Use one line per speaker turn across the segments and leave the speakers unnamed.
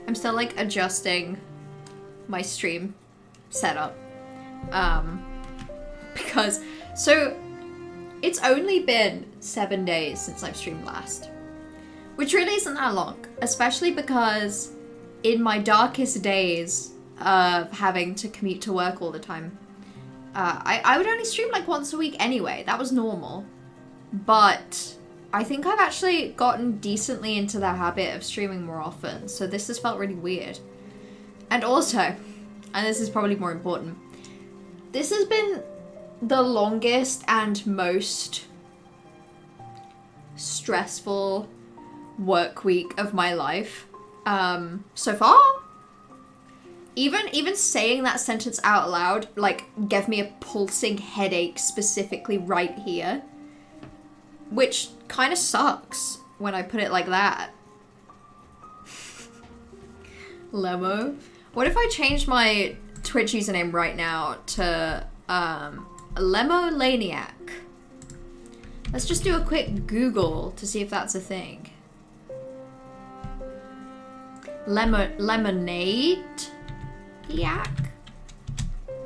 I'm still like adjusting my stream setup. Because, so it's only been 7 days since I've streamed last, which really isn't that long, especially because in my darkest days of having to commute to work all the time, I would only stream like once a week anyway. That was normal. But I think I've actually gotten decently into the habit of streaming more often, so this has felt really weird. And also, and this is probably more important, this has been the longest and most stressful work week of my life so far. Even saying that sentence out loud, like, gave me a pulsing headache specifically right here. Which kind of sucks when I put it like that. Lemo. What if I change my Twitch username right now to Lemolaniac? Let's just do a quick Google to see if that's a thing. Lemonade-iac?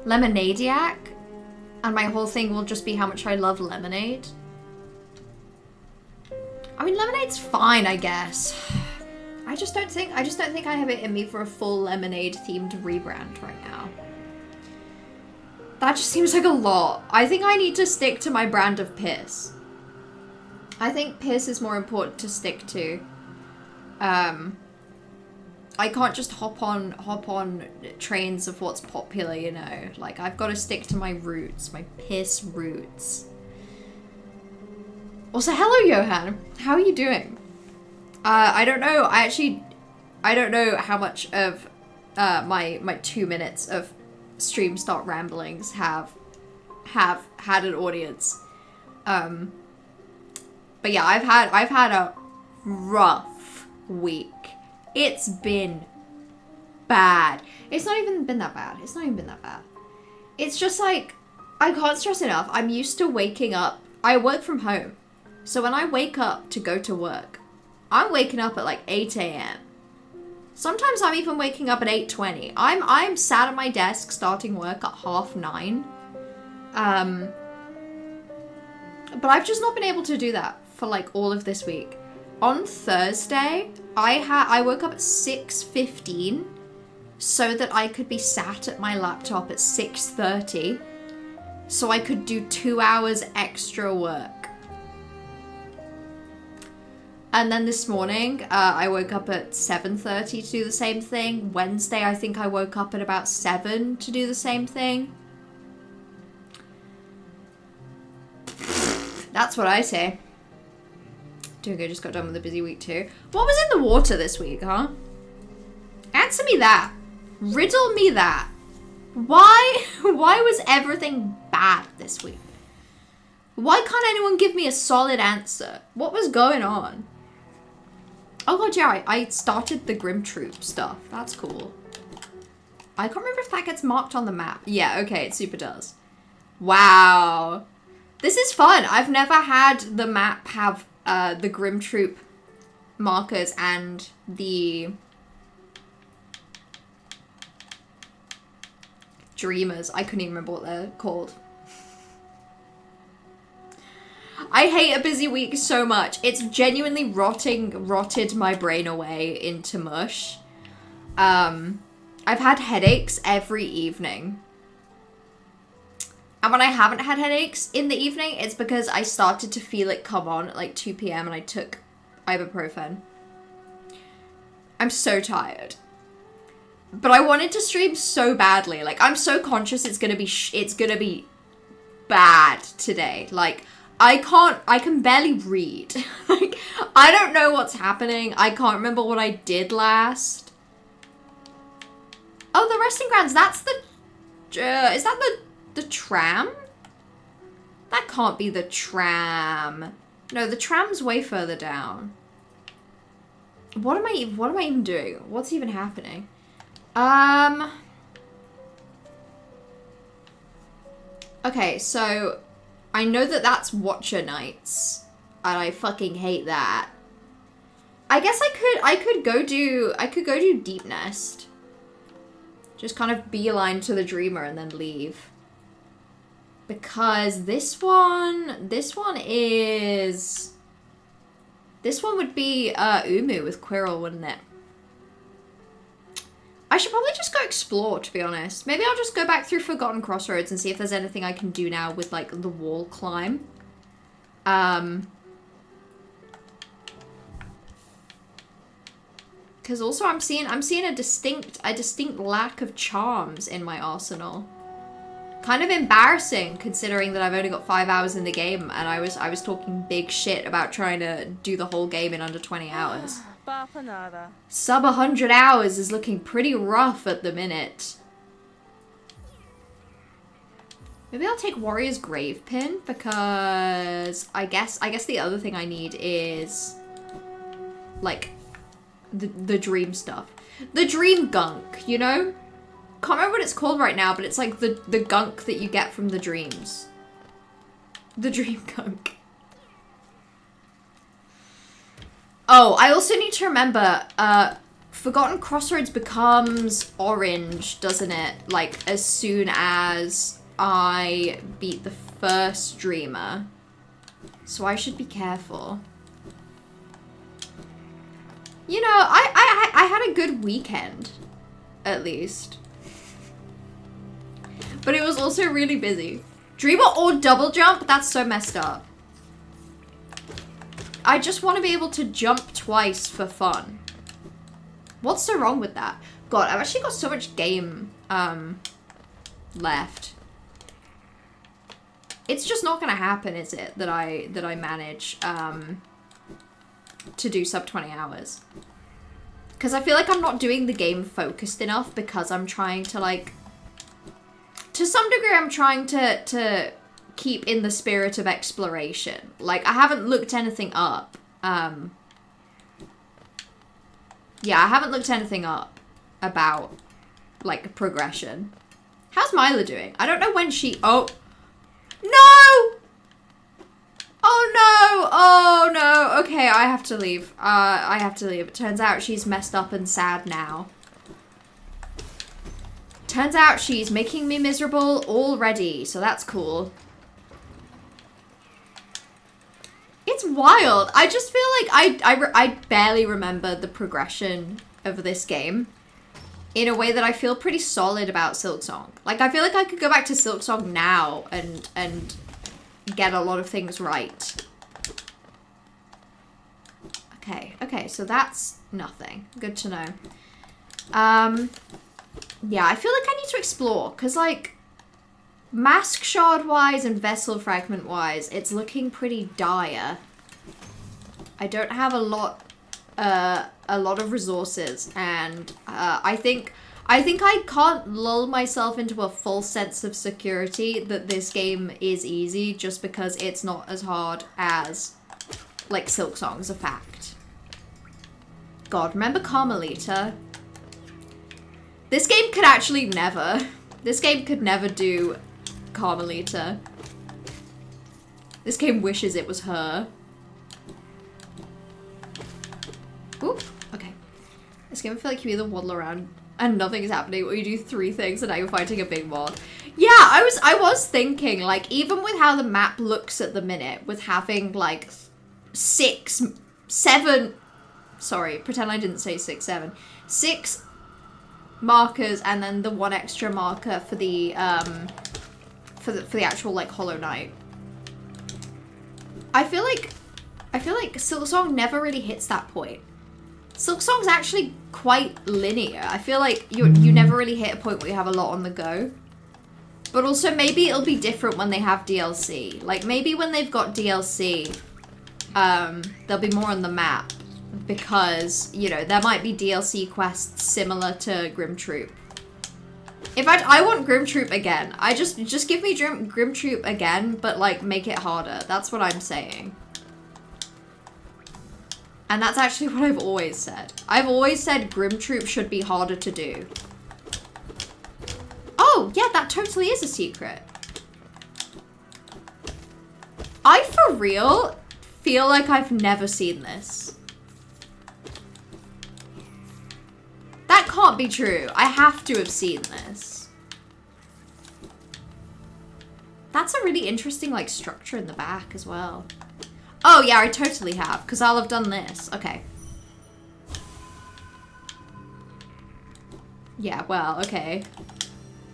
Lemonade-iac? And my whole thing will just be how much I love lemonade. I mean, lemonade's fine, I guess. I just don't think I have it in me for a full lemonade themed rebrand right now. That just seems like a lot. I think I need to stick to my brand of piss. I think piss is more important to stick to. I can't just hop on trains of what's popular, you know. Like, I've got to stick to my roots, my piss roots. Also, hello, Johan. How are you doing? I don't know. I don't know how much of my 2 minutes of stream start ramblings have had an audience. But yeah, I've had a rough week. It's been bad. It's not even been that bad. It's just like, I can't stress enough. I'm used to waking up. I work from home. So when I wake up to go to work, I'm waking up at like 8 a.m. Sometimes I'm even waking up at 8:20. I'm sat at my desk starting work at 9:30. But I've just not been able to do that for like all of this week. On Thursday, I woke up at 6:15 so that I could be sat at my laptop at 6:30 so I could do 2 hours extra work. And then this morning, I woke up at 7:30 to do the same thing. Wednesday, I think I woke up at about 7 to do the same thing. That's what I say. Doing good, just got done with a busy week too. What was in the water this week, huh? Answer me that. Riddle me that. Why was everything bad this week? Why can't anyone give me a solid answer? What was going on? Oh god, yeah, I started the Grim Troop stuff. That's cool. I can't remember if that gets marked on the map. Yeah, okay, it super does. Wow. This is fun. I've never had the map have the Grim Troop markers and the Dreamers. I couldn't even remember what they're called. I hate a busy week so much. It's genuinely rotted my brain away into mush. I've had headaches every evening. And when I haven't had headaches in the evening, it's because I started to feel it come on at like 2 p.m. and I took ibuprofen. I'm so tired. But I wanted to stream so badly. Like, I'm so conscious it's gonna be bad today. Like, I can barely read. Like, I don't know what's happening. I can't remember what I did last. Oh, the resting grounds, that's the, is that the tram? That can't be the tram. No, the tram's way further down. What am I even doing? What's even happening? Okay, so I know that that's Watcher Nights, and I fucking hate that. I guess I could go do Deep Nest. Just kind of beeline to the Dreamer and then leave. Because this one would be Umu with Quirrell, wouldn't it? I should probably just go explore, to be honest. Maybe I'll just go back through Forgotten Crossroads and see if there's anything I can do now with, like, the wall climb. Because also I'm seeing a distinct lack of charms in my arsenal. Kind of embarrassing, considering that I've only got 5 hours in the game, and I was talking big shit about trying to do the whole game in under 20 hours. Sub 100 hours is looking pretty rough at the minute. Maybe I'll take Warrior's Grave Pin, because I guess the other thing I need is, like, the dream stuff. The dream gunk, you know? Can't remember what it's called right now, but it's like the gunk that you get from the dreams. The dream gunk. Oh, I also need to remember, Forgotten Crossroads becomes orange, doesn't it? Like, as soon as I beat the first Dreamer. So I should be careful. You know, I had a good weekend, at least. But it was also really busy. Dreamer or double jump? That's so messed up. I just want to be able to jump twice for fun. What's so wrong with that? God, I've actually got so much game left. It's just not gonna happen, is it? That I manage to do sub 20 hours. Because I feel like I'm not doing the game focused enough, because I'm trying to, like, to some degree I'm trying to keep in the spirit of exploration. Like, I haven't looked anything up. Yeah, I haven't looked anything up about, like, progression. How's Mila doing? I don't know when she... Oh! No! Oh no! Oh no! Okay, I have to leave. I have to leave. It turns out she's messed up and sad now. Turns out she's making me miserable already, so that's cool. It's wild. I just feel like I barely remember the progression of this game in a way that I feel pretty solid about Silksong. Like, I feel like I could go back to Silksong now and get a lot of things right. Okay, so that's nothing. Good to know. Yeah, I feel like I need to explore, because, like, Mask Shard-wise and Vessel Fragment-wise, it's looking pretty dire. I don't have a lot of resources, and I think I can't lull myself into a full sense of security that this game is easy just because it's not as hard as, like, Silksong's a fact. God, remember Carmelita? This game could actually never. This game could never do Carmelita. This game wishes it was her. Oop, okay. This game I feel like you either waddle around and nothing's happening, or you do 3 things and now you're fighting a big mod. Yeah, I was thinking, like, even with how the map looks at the minute, with having, like, 6, 7, sorry, pretend I didn't say 6, 7. 6 markers and then the 1 extra marker for the actual, like, Hollow Knight. I feel like Silksong never really hits that point. Silksong's actually quite linear. I feel like you never really hit a point where you have a lot on the go. But also maybe it'll be different when they have DLC. Like, maybe when they've got DLC, there'll be more on the map. Because, you know, there might be DLC quests similar to Grim Troop. In fact, I want Grim Troop again. Just give me Grim Troop again, but, like, make it harder. That's what I'm saying. And that's actually what I've always said. I've always said Grim Troop should be harder to do. Oh, yeah, that totally is a secret. I, for real, feel like I've never seen this. can't be true. I have to have seen this. That's a really interesting, like, structure in the back as well. Oh, yeah, I totally have, because I'll have done this. Okay. Yeah, well, okay.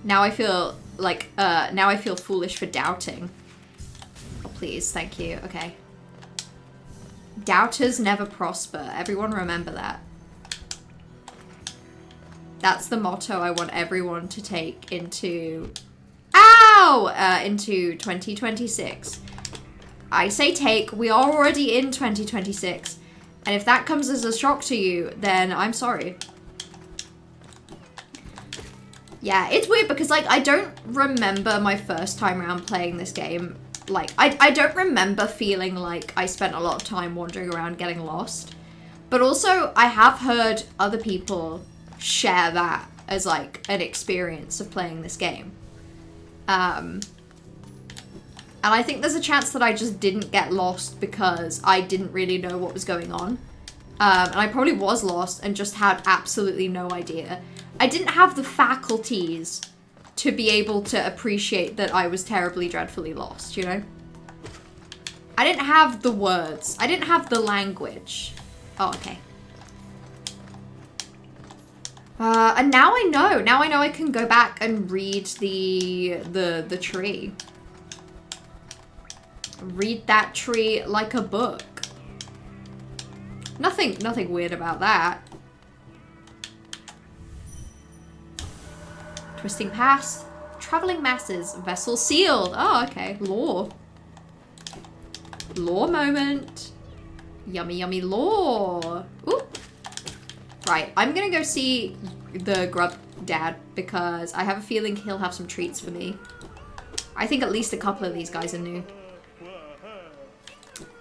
Now I feel like, now I feel foolish for doubting. Oh, please, thank you. Okay. Doubters never prosper. Everyone remember that. That's the motto I want everyone to take into... Ow! Into 2026. I say take. We are already in 2026. And if that comes as a shock to you, then I'm sorry. Yeah, it's weird because, like, I don't remember my first time around playing this game. Like, I don't remember feeling like I spent a lot of time wandering around getting lost. But also, I have heard other people share that as, like, an experience of playing this game. And I think there's a chance that I just didn't get lost because I didn't really know what was going on. And I probably was lost and just had absolutely no idea. I didn't have the faculties to be able to appreciate that I was terribly, dreadfully lost, you know? I didn't have the words. I didn't have the language. Oh, okay. And now I know. Now I know I can go back and read the tree. Read that tree like a book. Nothing weird about that. Twisting path. Traveling masses. Vessel sealed. Oh, okay. Lore. Lore moment. Yummy, yummy lore. Ooh. Right, I'm gonna go see the grub dad because I have a feeling he'll have some treats for me. I think at least a couple of these guys are new.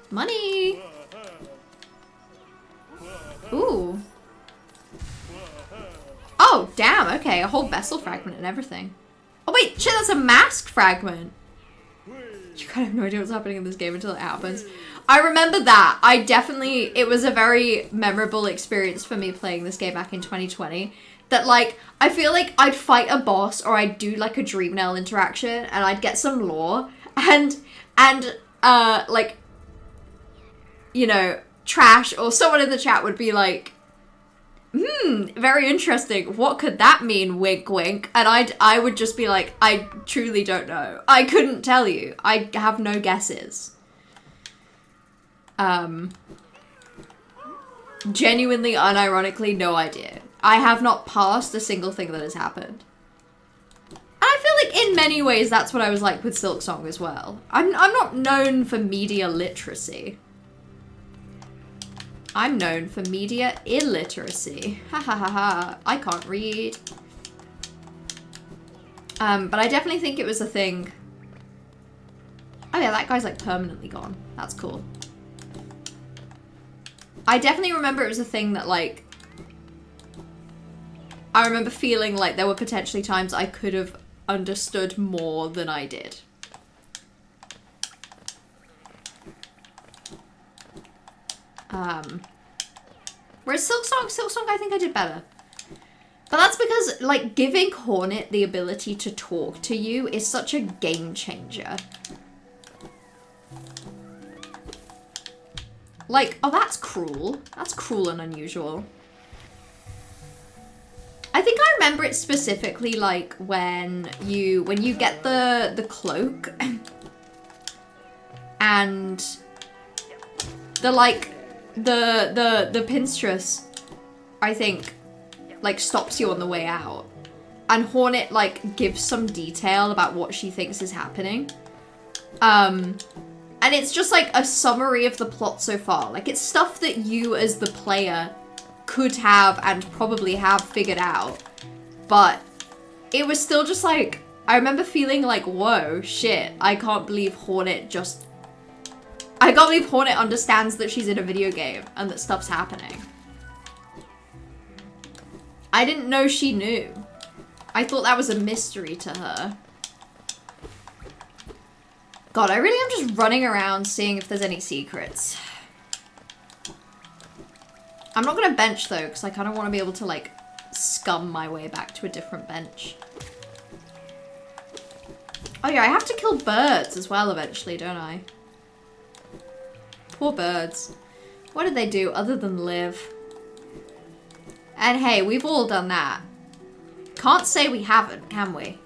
Money! Ooh. Oh, damn, okay, a whole vessel fragment and everything. Oh wait, shit, that's a mask fragment! You kind of have no idea what's happening in this game until it happens. I remember that. It was a very memorable experience for me playing this game back in 2020. That, like, I feel like I'd fight a boss or I'd do, like, a Dreamnail interaction and I'd get some lore and, like, you know, Trash or someone in the chat would be like, very interesting. What could that mean? Wink, wink. And I would just be like, I truly don't know. I couldn't tell you. I have no guesses. Genuinely, unironically, no idea. I have not passed a single thing that has happened. And I feel like in many ways that's what I was like with Silksong as well. I'm not known for media literacy. I'm known for media illiteracy. Ha ha ha ha. I can't read. But I definitely think it was a thing. Oh yeah, that guy's like permanently gone. That's cool. I definitely remember it was a thing that, like, I remember feeling like there were potentially times I could have understood more than I did. Whereas Silksong, I think I did better. But that's because, like, giving Hornet the ability to talk to you is such a game changer. Like, oh, that's cruel. That's cruel and unusual. I think I remember it specifically, like, when you get the cloak and the, like, the pinstress, I think, like, stops you on the way out. And Hornet, like, gives some detail about what she thinks is happening. And it's just, like, a summary of the plot so far. Like, it's stuff that you, as the player, could have and probably have figured out. But it was still just, like, I remember feeling like, whoa, shit, I can't believe Hornet understands that she's in a video game and that stuff's happening. I didn't know she knew. I thought that was a mystery to her. God, I really am just running around seeing if there's any secrets. I'm not gonna bench though, because I kind of want to be able to, like, scum my way back to a different bench. Oh yeah, I have to kill birds as well eventually, don't I? Poor birds. What did they do other than live? And hey, we've all done that. Can't say we haven't, can we?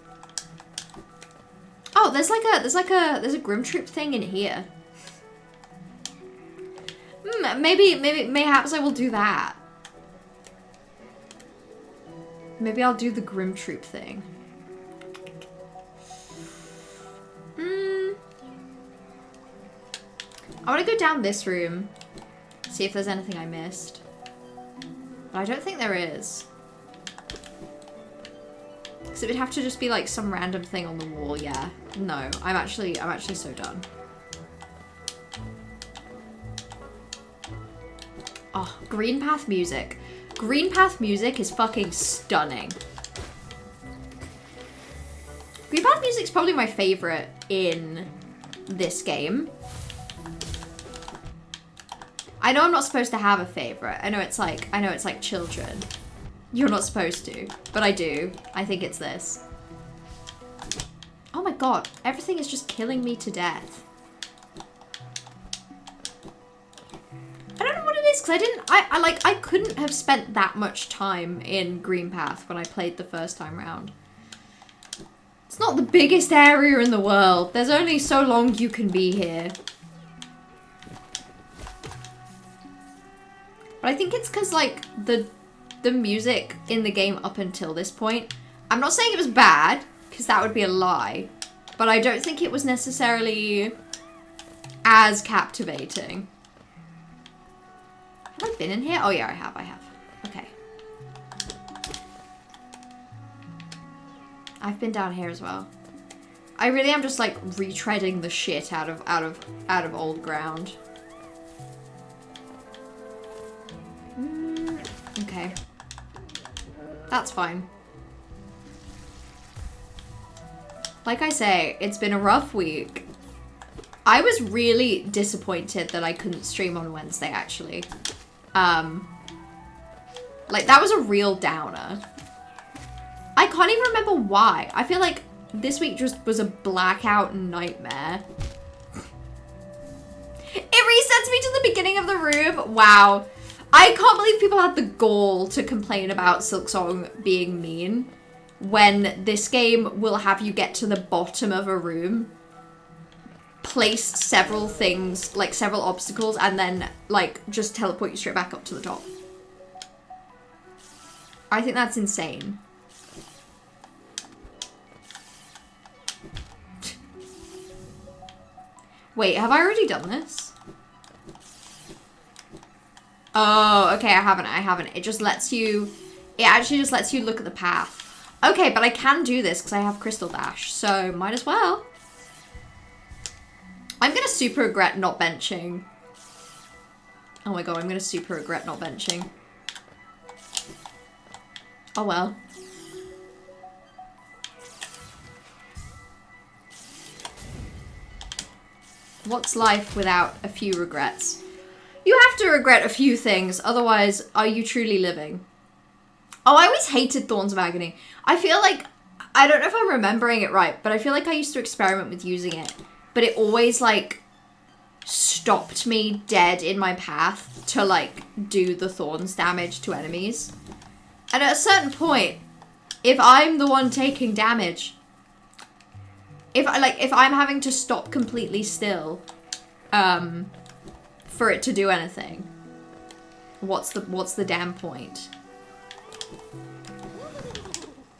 Oh, there's a Grim Troop thing in here. Mayhaps I will do that. Maybe I'll do the Grim Troop thing. I want to go down this room, see if there's anything I missed. But I don't think there is. Because it would have to just be like some random thing on the wall, yeah. No, I'm actually so done. Oh, Green Path music. Green Path music is fucking stunning. Green Path music's probably my favorite in this game. I know I'm not supposed to have a favorite. I know it's like children. You're not supposed to, but I do. I think it's this. Oh my god, everything is just killing me to death. I don't know what it is, because I couldn't have spent that much time in Green Path when I played the first time round. It's not the biggest area in the world. There's only so long you can be here. But I think it's because, like, the music in the game up until this point, I'm not saying it was bad, because that would be a lie, but I don't think it was necessarily as captivating. Have I been in here? Oh yeah, I have. Okay. I've been down here as well. I really am just, like, retreading the shit out of old ground. Okay. That's fine. Like I say, it's been a rough week. I was really disappointed that I couldn't stream on Wednesday, actually. Like, that was a real downer. I can't even remember why. I feel like this week just was a blackout nightmare. It resets me to the beginning of the room. Wow. I can't believe people had the gall to complain about Silksong being mean when this game will have you get to the bottom of a room, place several things, like several obstacles, and then, like, just teleport you straight back up to the top. I think that's insane. Wait, have I already done this? Oh, okay, I haven't. It just lets you, it actually just lets you look at the path. Okay, but I can do this because I have Crystal Dash, so might as well. I'm gonna super regret not benching. Oh my god, I'm gonna super regret not benching. Oh well. What's life without a few regrets? You have to regret a few things, otherwise, are you truly living? Oh, I always hated Thorns of Agony. I feel like, I don't know if I'm remembering it right, but I feel like I used to experiment with using it, but it always, like, stopped me dead in my path to, like, do the Thorns damage to enemies. And at a certain point, if I'm the one taking damage, if I'm having to stop completely still, for it to do anything, what's the damn point?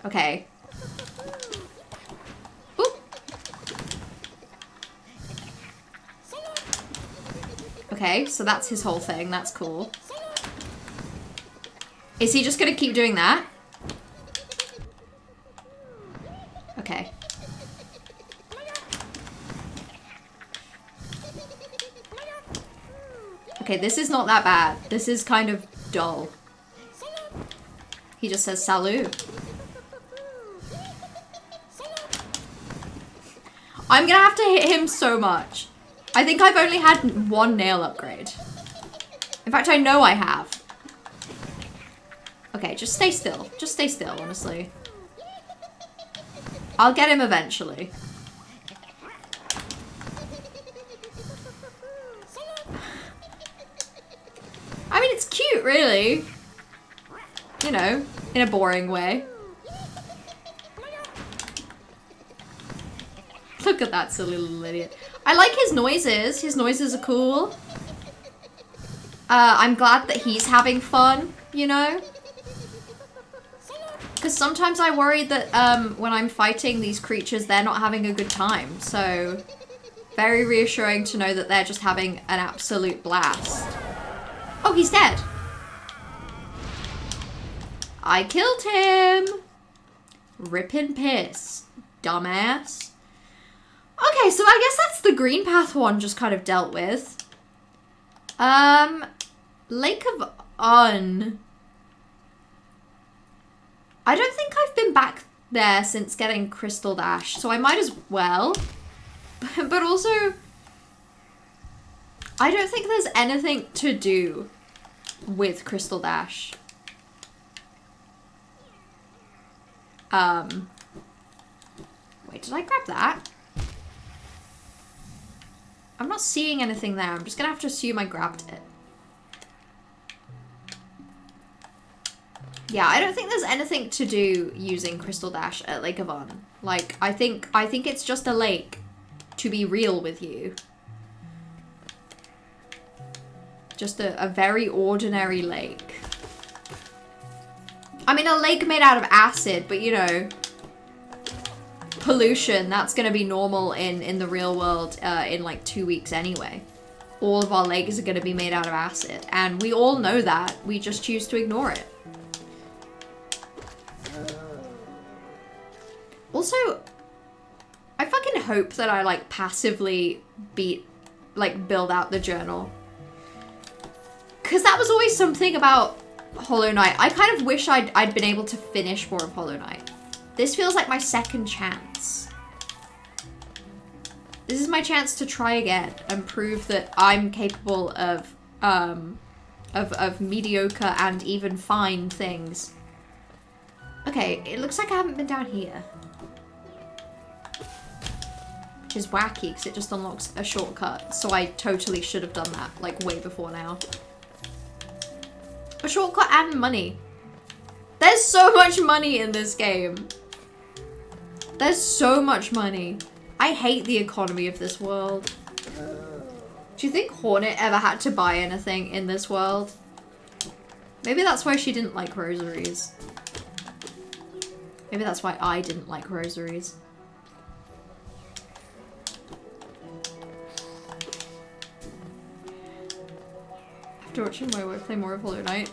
Okay. Oop. Okay, so that's his whole thing. That's cool. Is he just gonna keep doing that? Okay. Okay, this is not that bad. This is kind of dull. He just says salut. I'm gonna have to hit him so much. I think I've only had one nail upgrade. In fact, I know I have. Okay, just stay still. Just stay still, honestly. I'll get him eventually. I mean, it's cute, really. You know, in a boring way. Look at that silly little idiot. I like his noises. His noises are cool. I'm glad that he's having fun, you know? Because sometimes I worry that when I'm fighting these creatures, they're not having a good time. So, very reassuring to know that they're just having an absolute blast. Oh, he's dead. I killed him. Rippin' piss. Dumbass. Okay, so I guess that's the green path one just kind of dealt with. Lake of Un. I don't think I've been back there since getting Crystal Dash, so I might as well. But also, I don't think there's anything to do with Crystal Dash. Wait, did I grab that? I'm not seeing anything there. I'm just gonna have to assume I grabbed it. Yeah, I don't think there's anything to do using Crystal Dash at Lake of Un. Like, I think it's just a lake, to be real with you. Just a very ordinary lake. I mean, a lake made out of acid, but you know, pollution, that's gonna be normal in the real world in like 2 weeks anyway. All of our lakes are gonna be made out of acid, and we all know that. We just choose to ignore it. Also, I fucking hope that I like passively build out the journal. Cause that was always something about Hollow Knight. I kind of wish I'd been able to finish more of Hollow Knight. This feels like my second chance. This is my chance to try again and prove that I'm capable of mediocre and even fine things. Okay, it looks like I haven't been down here. Which is wacky, because it just unlocks a shortcut. So I totally should have done that, like, way before now. A shortcut and money. There's so much money in this game. There's so much money. I hate the economy of this world. Do you think Hornet ever had to buy anything in this world? Maybe that's why she didn't like rosaries. Maybe that's why I didn't like rosaries. After watching my wife play more of Hollow Knight,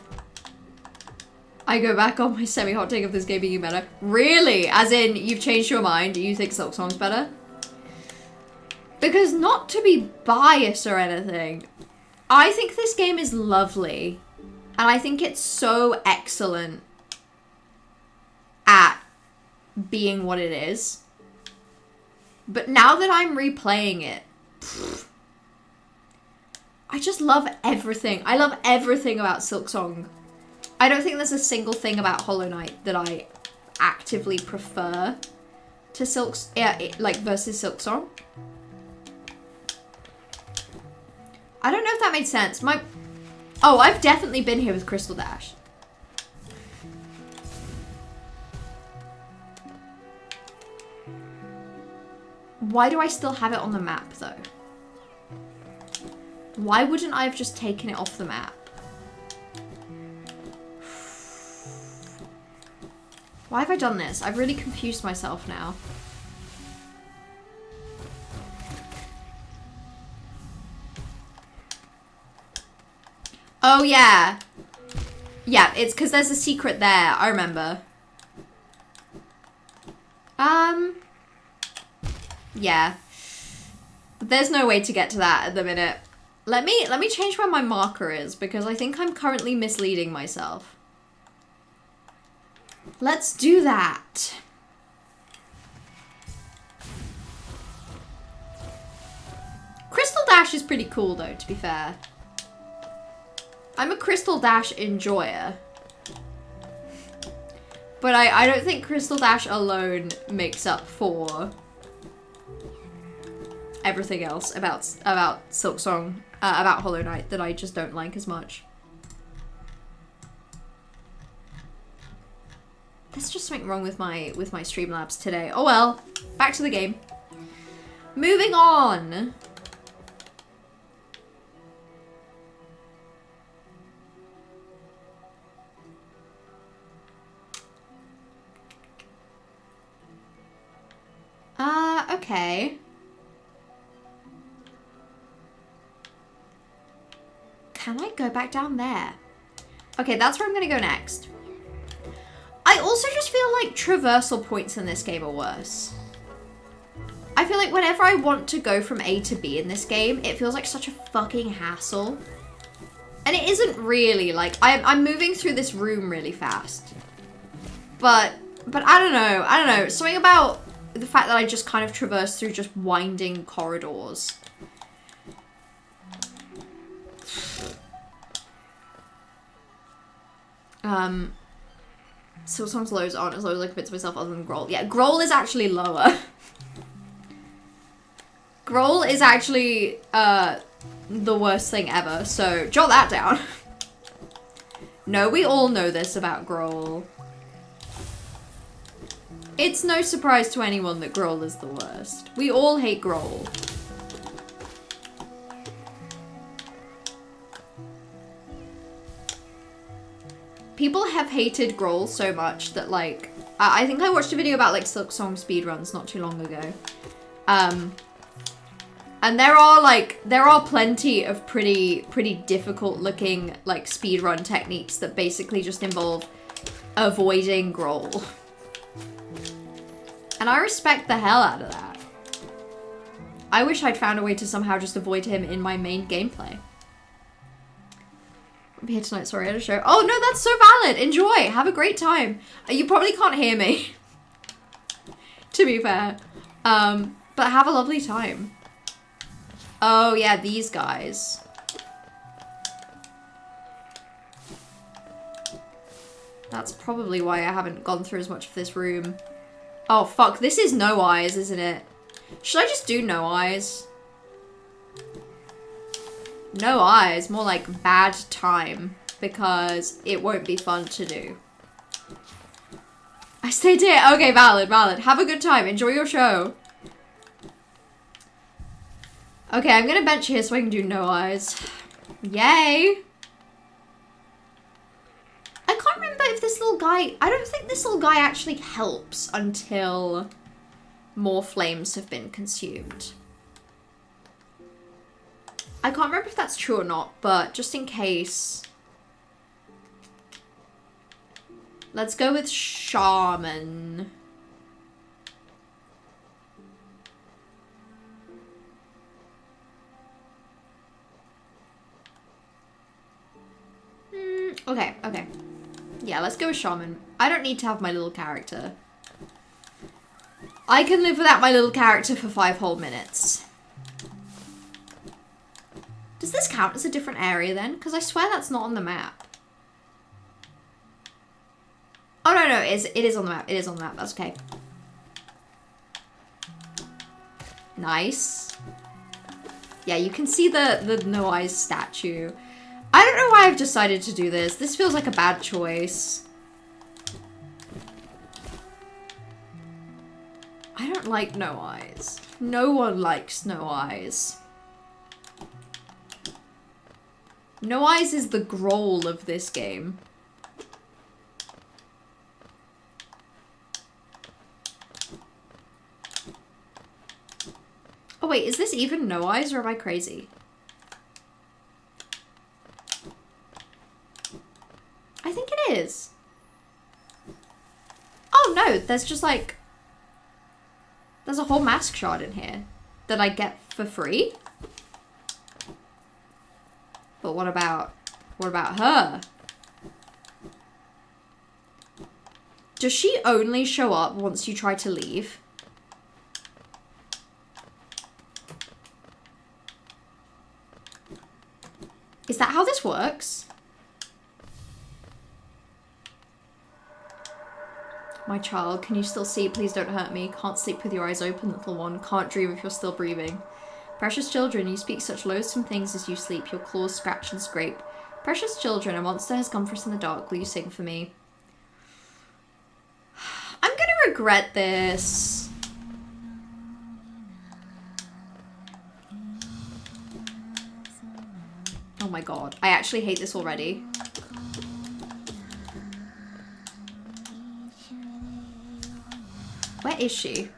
I go back on my semi-hot take of this game being better. Really? As in, you've changed your mind? You think Silk Song's better? Because not to be biased or anything, I think this game is lovely. And I think it's so excellent at being what it is. But now that I'm replaying it, I just love everything. I love everything about Silk Song. I don't think there's a single thing about Hollow Knight that I actively prefer to versus Silk Song. I don't know if that made sense. Oh, I've definitely been here with Crystal Dash. Why do I still have it on the map, though? Why wouldn't I have just taken it off the map? Why have I done this? I've really confused myself now. Oh, yeah. Yeah, it's because there's a secret there. I remember. Yeah. There's no way to get to that at the minute. Let me change where my marker is, because I think I'm currently misleading myself. Let's do that. Crystal Dash is pretty cool, though, to be fair. I'm a Crystal Dash enjoyer. But I don't think Crystal Dash alone makes up for everything else about Silksong, about Hollow Knight that I just don't like as much. There's just something wrong with my Streamlabs today. Oh well, back to the game. Moving on. Okay. Can I go back down there? Okay, that's where I'm gonna go next. I also just feel like traversal points in this game are worse. I feel like whenever I want to go from A to B in this game, it feels like such a fucking hassle. And it isn't really, like, I'm moving through this room really fast. But I don't know. Something about the fact that I just kind of traverse through just winding corridors. Silksong's lows aren't as low as I convince myself other than Growl. Yeah, Growl is actually lower. Growl is actually the worst thing ever, so jot that down. No, we all know this about Growl. It's no surprise to anyone that Growl is the worst. We all hate Growl. People have hated Growl so much that, like, I think I watched a video about, like, Silksong speedruns not too long ago. And there are plenty of pretty difficult looking, like, speedrun techniques that basically just involve avoiding Growl. And I respect the hell out of that. I wish I'd found a way to somehow just avoid him in my main gameplay. I'll be here tonight, sorry, I had a show. Oh no, that's so valid! Enjoy! Have a great time! You probably can't hear me, to be fair. But have a lovely time. Oh yeah, these guys. That's probably why I haven't gone through as much of this room. Oh fuck, this is no eyes, isn't it? Should I just do no eyes? No eyes, more like bad time, because it won't be fun to do. I stayed here. Okay, valid. Have a good time. Enjoy your show. Okay, I'm gonna bench here so I can do no eyes. Yay! I can't remember if this little guy... I don't think this little guy actually helps until more flames have been consumed. I can't remember if that's true or not, but just in case... Let's go with Shaman. Okay. Yeah, let's go with Shaman. I don't need to have my little character. I can live without my little character for 5 whole minutes. Does this count as a different area then? Because I swear that's not on the map. Oh no, it is on the map. It is on the map. That's okay. Nice. Yeah, you can see the No Eyes statue. I don't know why I've decided to do this. This feels like a bad choice. I don't like No Eyes. No one likes No Eyes. No Eyes is the Growl of this game. Oh wait, is this even No Eyes or am I crazy? I think it is. Oh no, there's just like... There's a whole mask shard in here that I get for free. But what about her? Does she only show up once you try to leave? Is that how this works? My child, can you still see? Please don't hurt me. Can't sleep with your eyes open, little one. Can't dream if you're still breathing. Precious children, you speak such loathsome things as you sleep. Your claws scratch and scrape. Precious children, a monster has come for us in the dark. Will you sing for me? I'm gonna regret this. Oh my god. I actually hate this already. Where is she?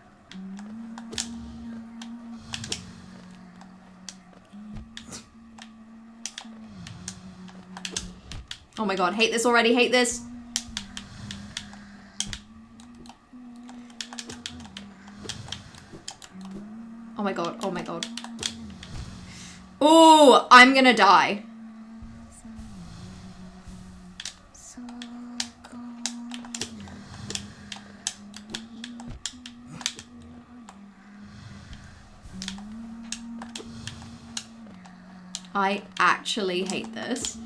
Oh my god, hate this already, hate this. Oh my god, oh my god. Oh, I'm gonna die. I actually hate this.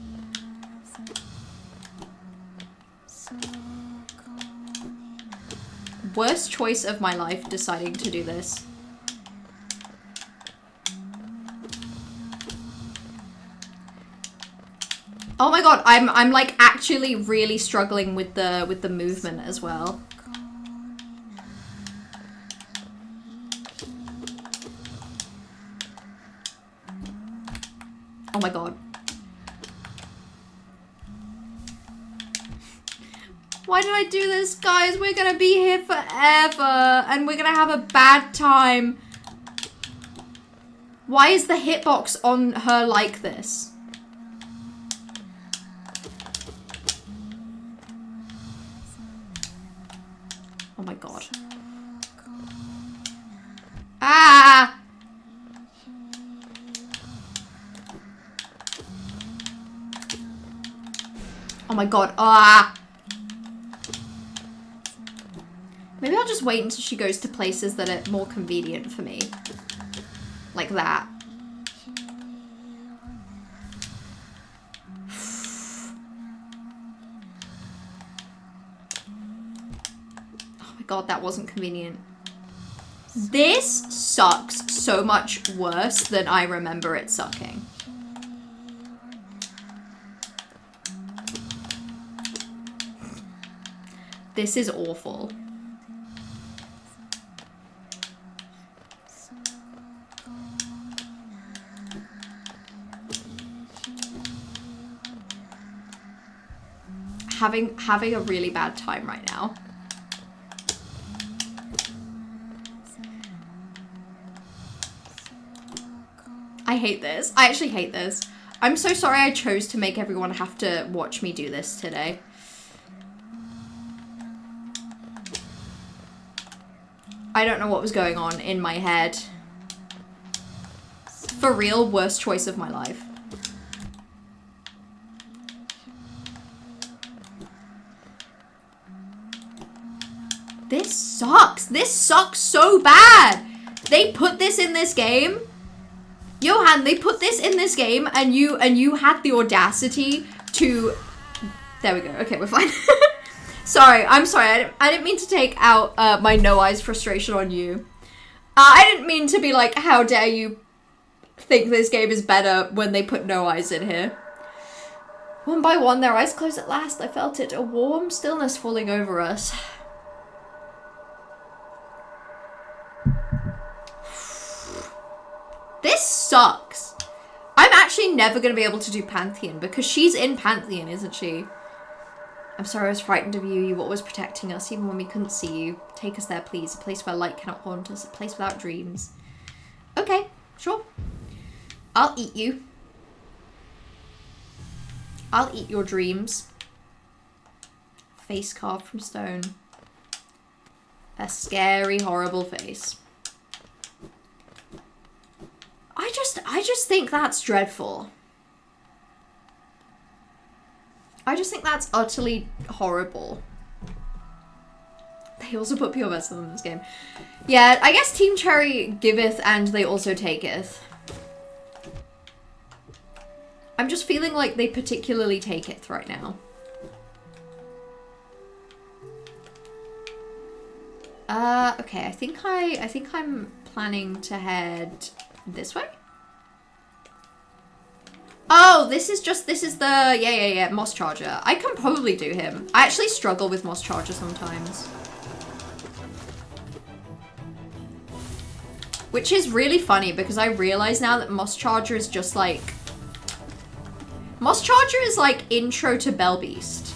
Worst choice of my life deciding to do this. Oh my god, I'm like actually really struggling with the movement as well. Oh my god. Why did I do this, guys? We're gonna be here forever and we're gonna have a bad time. Why is the hitbox on her like this? Oh my god. Ah! Oh my god. Ah! Maybe I'll just wait until she goes to places that are more convenient for me. Like that. Oh my god, that wasn't convenient. This sucks so much worse than I remember it sucking. This is awful. Having a really bad time right now. I hate this. I actually hate this. I'm so sorry I chose to make everyone have to watch me do this today. I don't know what was going on in my head. For real, worst choice of my life. This sucks. This sucks so bad. They put this in this game. Johan, they put this in this game and you had the audacity to... There we go. Okay, we're fine. Sorry, I'm sorry. I didn't mean to take out my no eyes frustration on you. I didn't mean to be like, how dare you think this game is better when they put no eyes in here. One by one, their eyes closed at last. I felt it, a warm stillness falling over us. This sucks. I'm actually never going to be able to do Pantheon because she's in Pantheon, isn't she? I'm sorry I was frightened of you. You were always protecting us even when we couldn't see you. Take us there, please. A place where light cannot haunt us. A place without dreams. Okay, sure. I'll eat you. I'll eat your dreams. Face carved from stone. A scary, horrible face. I just think that's dreadful. I just think that's utterly horrible. They also put pure vessel in this game. Yeah, I guess Team Cherry giveth and they also taketh. I'm just feeling like they particularly taketh right now. Okay, I think I'm planning to head this way. Oh, this is the, yeah, Moss Charger. I can probably do him. I actually struggle with Moss Charger sometimes. Which is really funny because I realize now that Moss Charger is just like... Moss Charger is like intro to Bell Beast.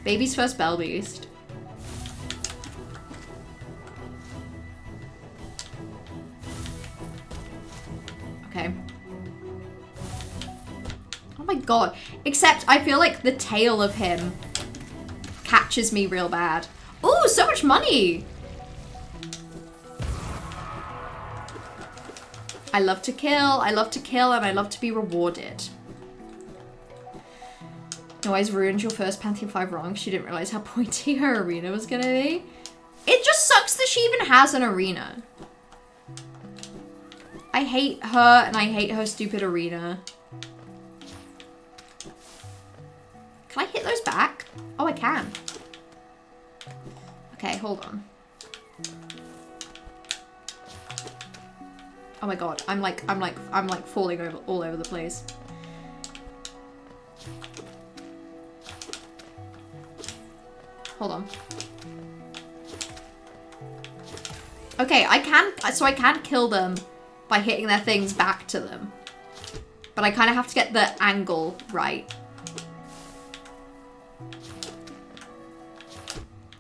Baby's first Bell Beast. Okay. Oh my god. Except I feel like the tail of him catches me real bad. Ooh, so much money! I love to kill, and I love to be rewarded. Always ruined your first Pantheon 5 wrong. She didn't realize how pointy her arena was gonna be. It just sucks that she even has an arena. I hate her, and I hate her stupid arena. Can I hit those back? Oh, I can. Okay, hold on. Oh my god, I'm like falling over all over the place. Hold on. Okay, I can kill them by hitting their things back to them. But I kind of have to get the angle right.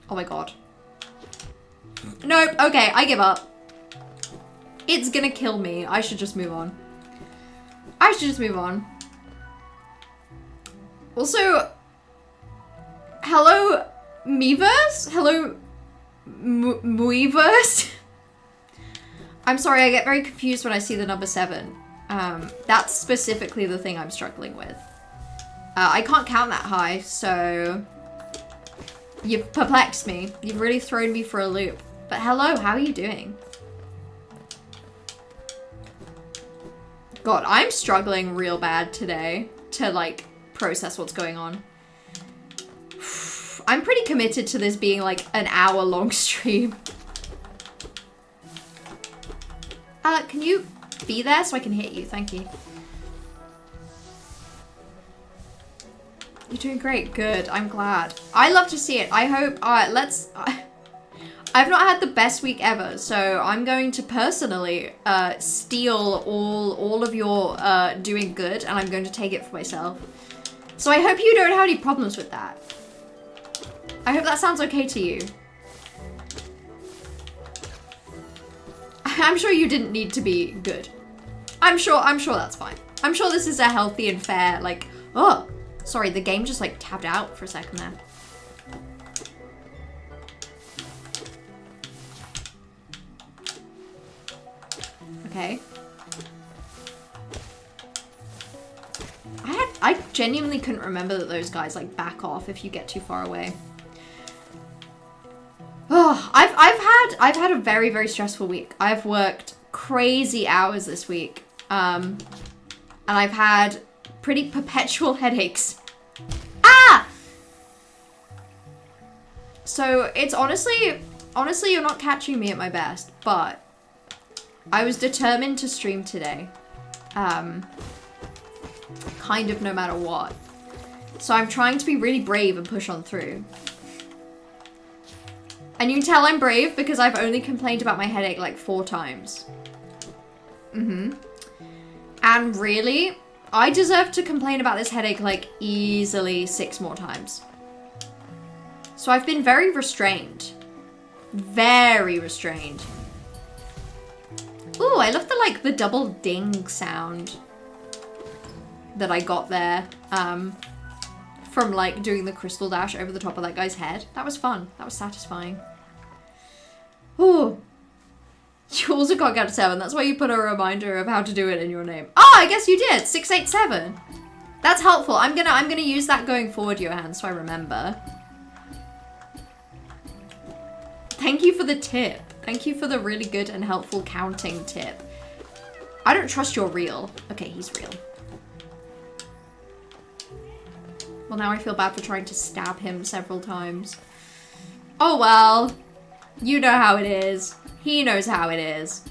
Oh my god. Nope, okay, I give up. It's gonna kill me. I should just move on. Also, hello, Miiverse? Hello, Muiverse? I'm sorry, I get very confused when I see the number 7. That's specifically the thing I'm struggling with. I can't count that high, so... You've perplexed me. You've really thrown me for a loop. But hello, how are you doing? God, I'm struggling real bad today to, like, process what's going on. I'm pretty committed to this being, like, an hour-long stream. Can you be there so I can hit you? Thank you. You're doing great. Good. I'm glad. I love to see it. I hope... I've not had the best week ever, so I'm going to personally steal all of your doing good, and I'm going to take it for myself. So I hope you don't have any problems with that. I hope that sounds okay to you. I'm sure you didn't need to be good. I'm sure that's fine. I'm sure this is a healthy and fair, like... Oh, sorry, the game just, like, tabbed out for a second there. Okay. I genuinely couldn't remember that those guys, like, back off if you get too far away. Oh, I've had a very, very stressful week. I've worked crazy hours this week. And I've had pretty perpetual headaches. Ah! So it's honestly, you're not catching me at my best, but I was determined to stream today. Kind of no matter what. So I'm trying to be really brave and push on through. And you can tell I'm brave because I've only complained about my headache like 4 times. And really, I deserve to complain about this headache like easily 6 more times. So I've been very restrained. Very restrained. Ooh, I love the double ding sound that I got there from like doing the crystal dash over the top of that guy's head. That was fun. That was satisfying. Ooh. You also can't count to 7. That's why you put a reminder of how to do it in your name. Oh, I guess you did. 687. That's helpful. I'm gonna use that going forward, Johan, so I remember. Thank you for the tip. Thank you for the really good and helpful counting tip. I don't trust you're real. Okay, he's real. Well, now I feel bad for trying to stab him several times. Oh well. You know how it is. He knows how it is.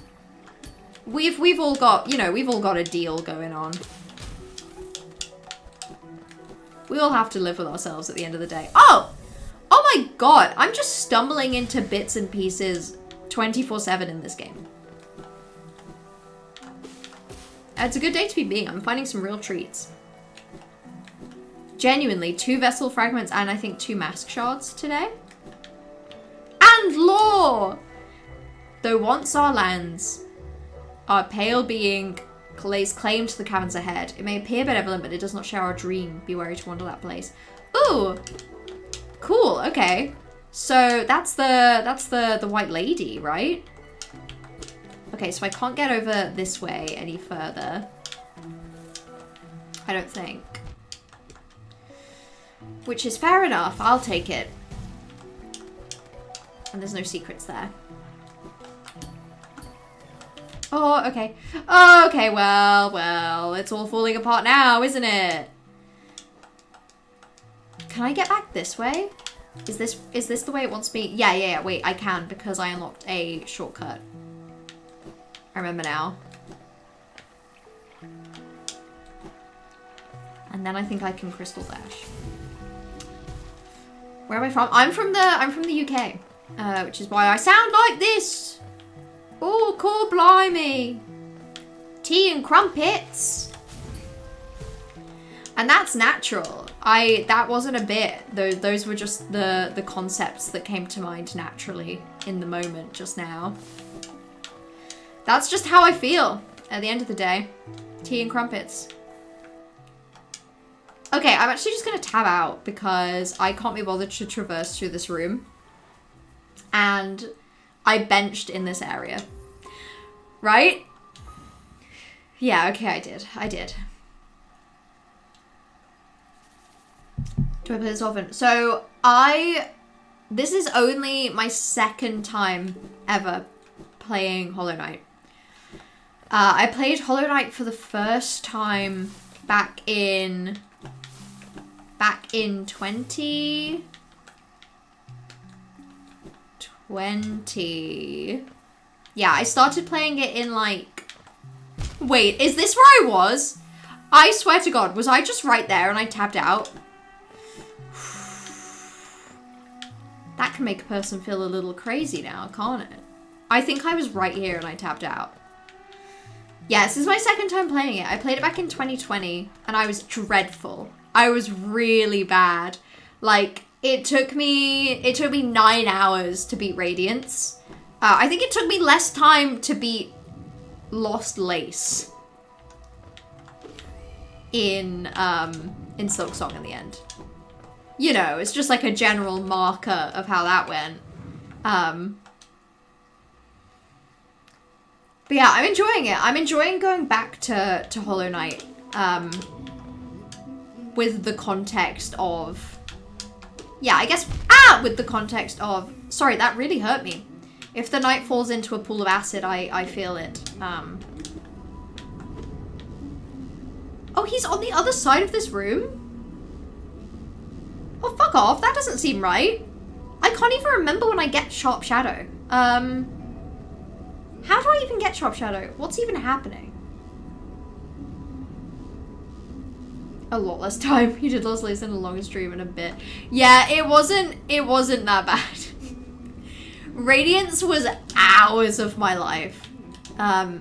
We've all got, you know, we've all got a deal going on. We all have to live with ourselves at the end of the day. Oh! Oh my god! I'm just stumbling into bits and pieces 24/7 in this game. It's a good day to be me. I'm finding some real treats. Genuinely, 2 vessel fragments and I think 2 mask shards today. And lore! Though once our lands, our pale being lays claim to the caverns ahead. It may appear benevolent, but it does not share our dream. Be wary to wander that place. Ooh! Cool, okay. So that's the white lady, right? Okay, so I can't get over this way any further. I don't think. Which is fair enough. I'll take it. And there's no secrets there. Oh, okay. Oh, okay, well, it's all falling apart now, isn't it? Can I get back this way? Is this the way it wants me? Yeah, wait, I can because I unlocked a shortcut. I remember now. And then I think I can crystal dash. Where am I from? I'm from the UK, which is why I sound like this. Oh, core blimey. Tea and crumpets. And that's natural. That wasn't a bit. Those were just the concepts that came to mind naturally in the moment just now. That's just how I feel at the end of the day. Tea and crumpets. Okay, I'm actually just going to tab out because I can't be bothered to traverse through this room. And I benched in this area. Right? Yeah, okay, I did. Do I play this often? So, this is only my second time ever playing Hollow Knight. I played Hollow Knight for the first time back in 2020. Yeah, I started playing it in like... Wait, is this where I was? I swear to God, was I just right there and I tabbed out? That can make a person feel a little crazy now, can't it? I think I was right here and I tabbed out. Yeah, this is my second time playing it. I played it back in 2020 and I was dreadful. I was really bad. Like, it took me 9 hours to beat Radiance. I think it took me less time to beat Lost Lace in Silksong in the end. You know, it's just like a general marker of how that went. But yeah, I'm enjoying it. I'm enjoying going back to Hollow Knight with the context of... Yeah, I guess... with the context of... Sorry, that really hurt me. If the knight falls into a pool of acid, I feel it. Oh, he's on the other side of this room? Oh, fuck off. That doesn't seem right. I can't even remember when I get Sharp Shadow. How do I even get Sharp Shadow? What's even happening? A lot less time. You did Lost Lace in the longest stream in a bit. Yeah, it wasn't that bad. Radiance was hours of my life. I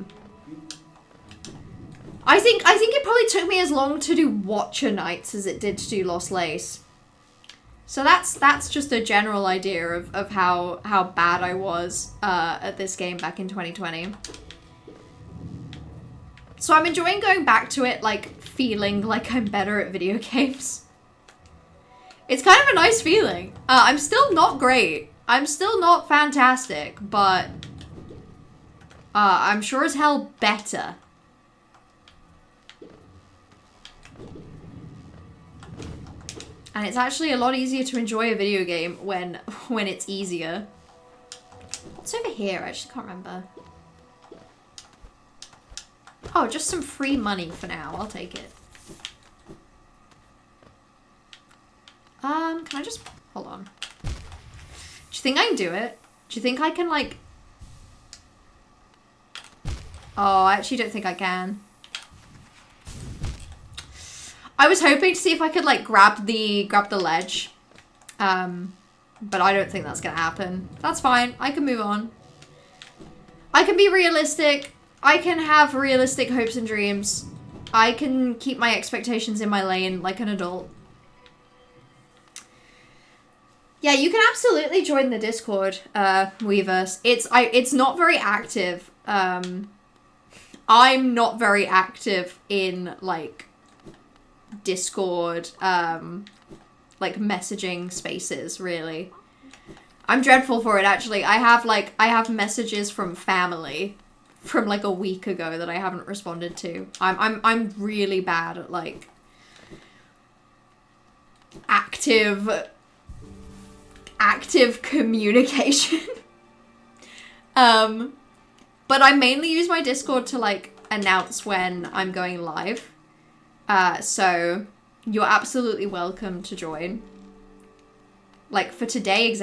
think it probably took me as long to do Watcher Nights as it did to do Lost Lace. So that's just a general idea of how bad I was at this game back in 2020. So I'm enjoying going back to it, like, feeling like I'm better at video games. It's kind of a nice feeling. I'm still not great. I'm still not fantastic, but I'm sure as hell better. And it's actually a lot easier to enjoy a video game when it's easier. What's over here? I actually can't remember. Oh, just some free money for now. I'll take it. Can I just... Hold on. Do you think I can do it? Do you think I can, like... Oh, I actually don't think I can. I was hoping to see if I could, like, grab the ledge. But I don't think that's gonna happen. That's fine. I can move on. I can be realistic. I can have realistic hopes and dreams. I can keep my expectations in my lane like an adult. Yeah, you can absolutely join the Discord, Weverse. It's not very active. I'm not very active in, like, Discord, like, messaging spaces, really. I'm dreadful for it, actually. I have messages from family from, like, a week ago that I haven't responded to. I'm really bad at, like, active communication. But I mainly use my Discord to, like, announce when I'm going live. So you're absolutely welcome to join. Like, for today,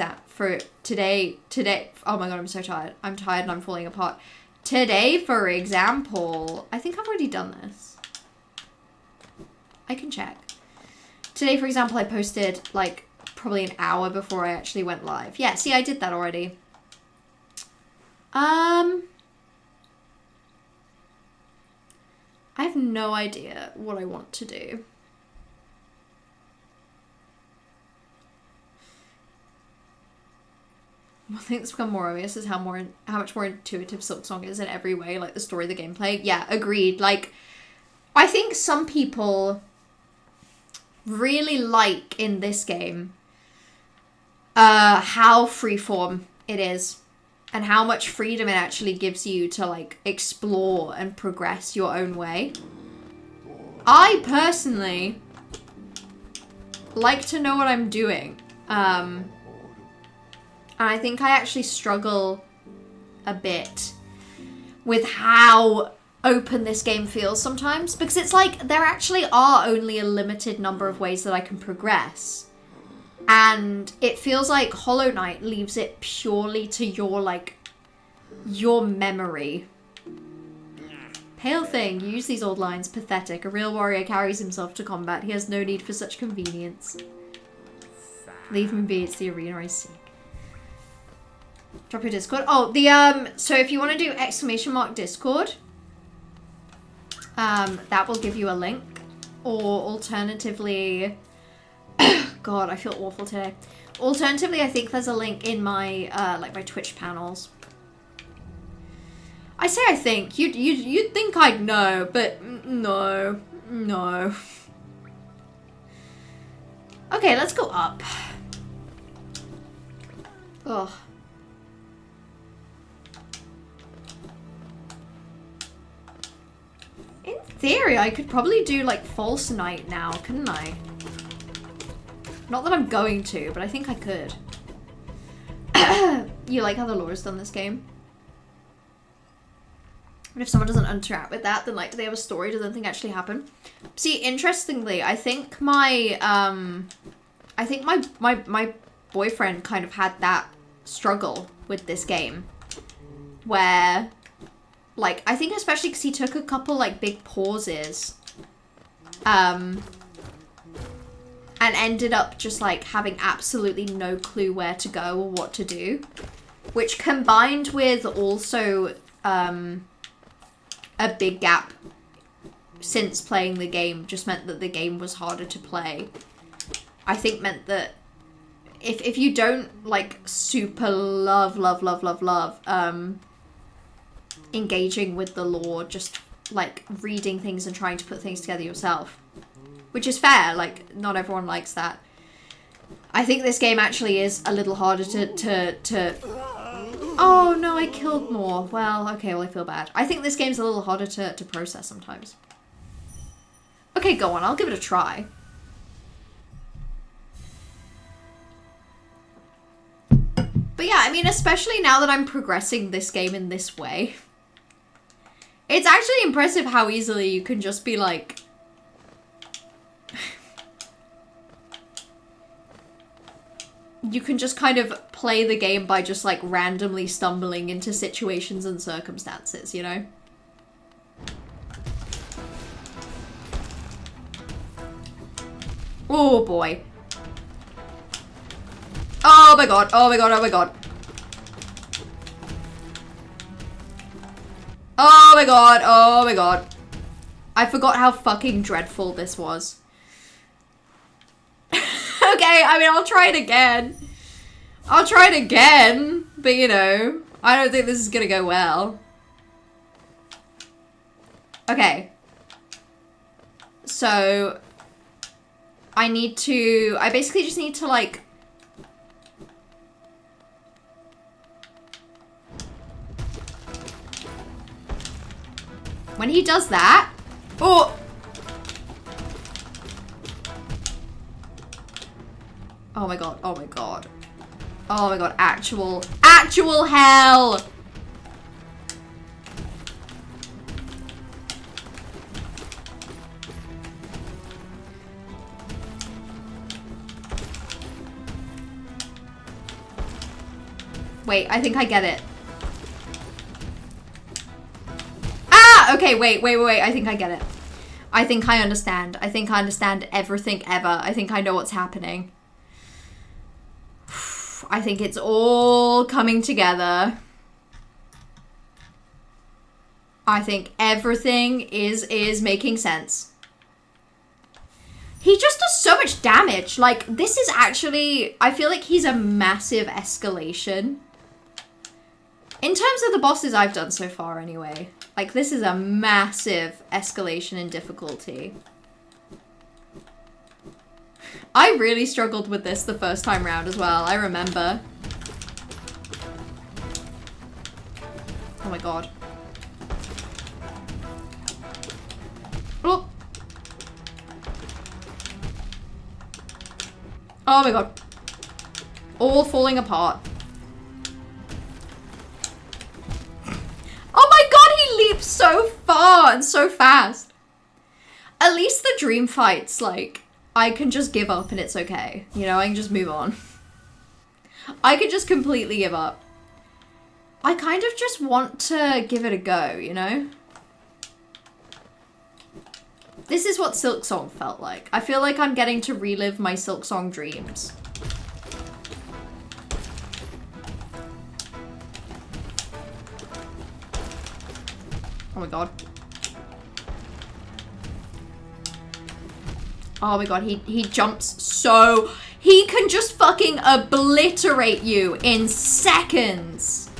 oh my god, I'm so tired. I'm tired and I'm falling apart. Today, for example, I think I've already done this. I can check. Today, for example, I posted, like, probably an hour before I actually went live. Yeah, see, I did that already. I have no idea what I want to do. One thing that's become more obvious is how much more intuitive Silksong is in every way, like the story, the gameplay. Yeah, agreed. Like, I think some people really like in this game how freeform it is and how much freedom it actually gives you to, like, explore and progress your own way. I personally like to know what I'm doing. And I think I actually struggle a bit with how open this game feels sometimes, because it's like there actually are only a limited number of ways that I can progress. And it feels like Hollow Knight leaves it purely to your, like, your memory. Pale thing, you use these old lines. Pathetic. A real warrior carries himself to combat. He has no need for such convenience. Leave me be, it's the arena I seek. Drop your Discord. Oh, so if you want to do !Discord, that will give you a link. Or alternatively, God, I feel awful today. Alternatively, I think there's a link in my, like, my Twitch panels. I say I think. You'd think I'd know, but no. No. Okay, let's go up. Ugh. In theory, I could probably do, like, False Night now, couldn't I? Not that I'm going to, but I think I could. You like how the lore is done this game? But if someone doesn't interact with that, then, like, do they have a story? Does anything actually happen? See, interestingly, I think my boyfriend kind of had that struggle with this game. Where, like, I think especially because he took a couple, like, big pauses. And ended up just, like, having absolutely no clue where to go or what to do. Which combined with also, a big gap since playing the game just meant that the game was harder to play. I think meant that if you don't, like, super love engaging with the lore, just, like, reading things and trying to put things together yourself, which is fair, like, not everyone likes that. I think this game actually is a little harder to Oh, no, I killed more. Well, okay, well, I feel bad. I think this game's a little harder to process sometimes. Okay, go on. I'll give it a try. But yeah, I mean, especially now that I'm progressing this game in this way, It's actually impressive how easily you can just be like... you can just kind of play the game by just like randomly stumbling into situations and circumstances, you know? Oh boy. Oh my god, oh my god, oh my god. Oh my god, oh my god. I forgot how fucking dreadful this was. Okay, I mean, I'll try it again. I'll try it again, but you know, I don't think this is gonna go well. Okay. So, I basically just need to like... when he does that... oh! Oh my god, oh my god. Oh my god, actual hell! Wait, I think I get it. Ah! Okay, wait, I think I get it. I think I understand. I think I understand everything ever. I think I know what's happening. I think it's all coming together. I think everything is making sense. He just does so much damage. Like, this is actually... I feel like he's a massive escalation. In terms of the bosses I've done so far, anyway. Like, this is a massive escalation in difficulty. I really struggled with this the first time round as well, I remember. Oh my god. Oh. Oh my god. All falling apart. Oh my god, he leaps so far and so fast. At least the dream fights, like... I can just give up and it's okay. You know, I can just move on. I could just completely give up. I kind of just want to give it a go, you know? This is what Silksong felt like. I feel like I'm getting to relive my Silksong dreams. Oh my god. Oh my god, he jumps so... He can just fucking obliterate you in seconds.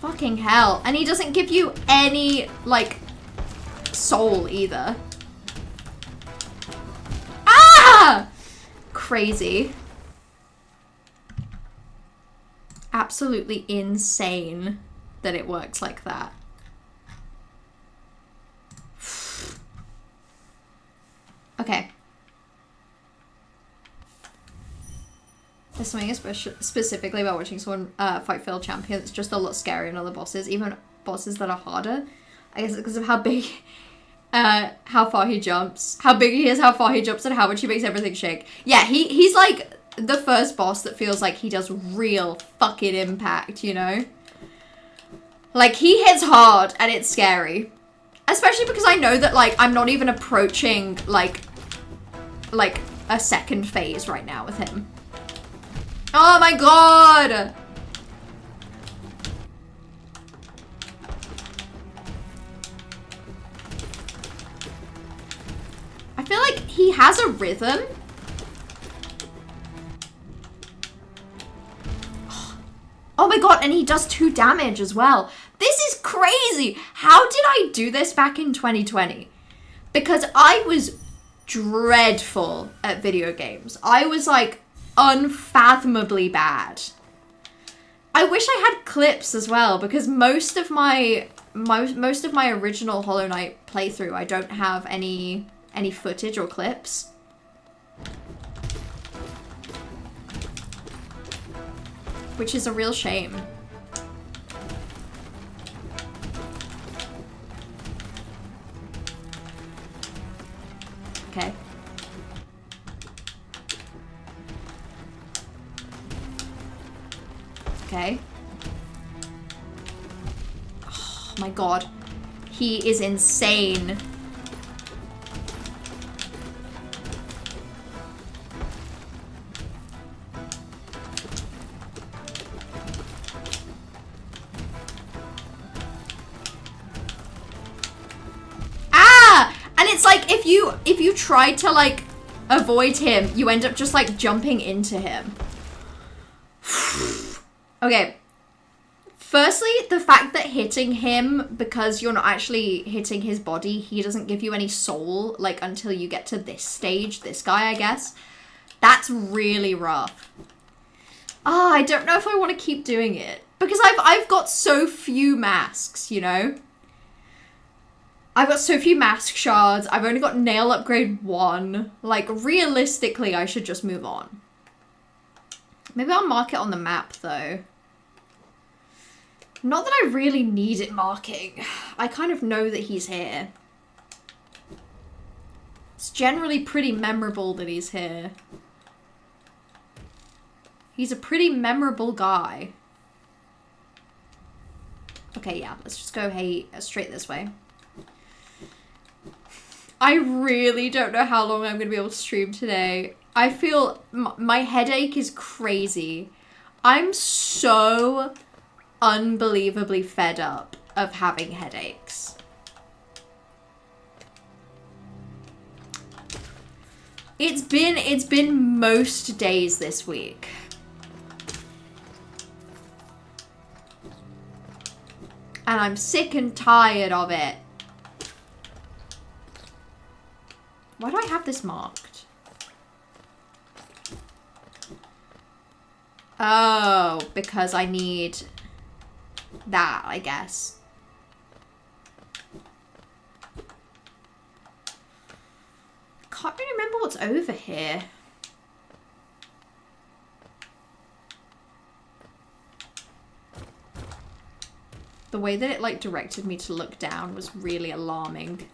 Fucking hell. And he doesn't give you any, like, soul either. Ah! Crazy. Absolutely insane that it works like that. Okay. There's something specifically about watching someone fight failed champion. It's just a lot scarier than other bosses, even bosses that are harder. I guess it's because of how big, how far he jumps, how big he is, how far he jumps, and how much he makes everything shake. Yeah, he's like the first boss that feels like he does real fucking impact, you know? Like, he hits hard and it's scary. Especially because I know that, like, I'm not even approaching, like a second phase right now with him. Oh my god! I feel like he has a rhythm. Oh my god, and he does 2 damage as well. This is crazy! How did I do this back in 2020? Because I was dreadful at video games. I was like unfathomably bad. I wish I had clips as well, because most of my original Hollow Knight playthrough, I don't have any footage or clips. which is a real shame. Okay. Okay. Oh my god. He is insane. Ah! And it's like if you try to like avoid him, you end up just like jumping into him. Okay. Firstly, the fact that hitting him, because you're not actually hitting his body, he doesn't give you any soul, like, until you get to this stage, this guy, I guess. That's really rough. Ah, I don't know if I want to keep doing it. Because I've got so few masks, you know? I've got so few mask shards, I've only got nail upgrade 1. Like, realistically, I should just move on. Maybe I'll mark it on the map, though. Not that I really need it marking. I kind of know that he's here. It's generally pretty memorable that he's here. He's a pretty memorable guy. Okay, yeah, let's just go straight this way. I really don't know how long I'm going to be able to stream today. I feel my headache is crazy. I'm so unbelievably fed up of having headaches. It's been most days this week. And I'm sick and tired of it. Why do I have this marked? Oh, because I need that, I guess. Can't really remember what's over here. The way that it like directed me to look down was really alarming.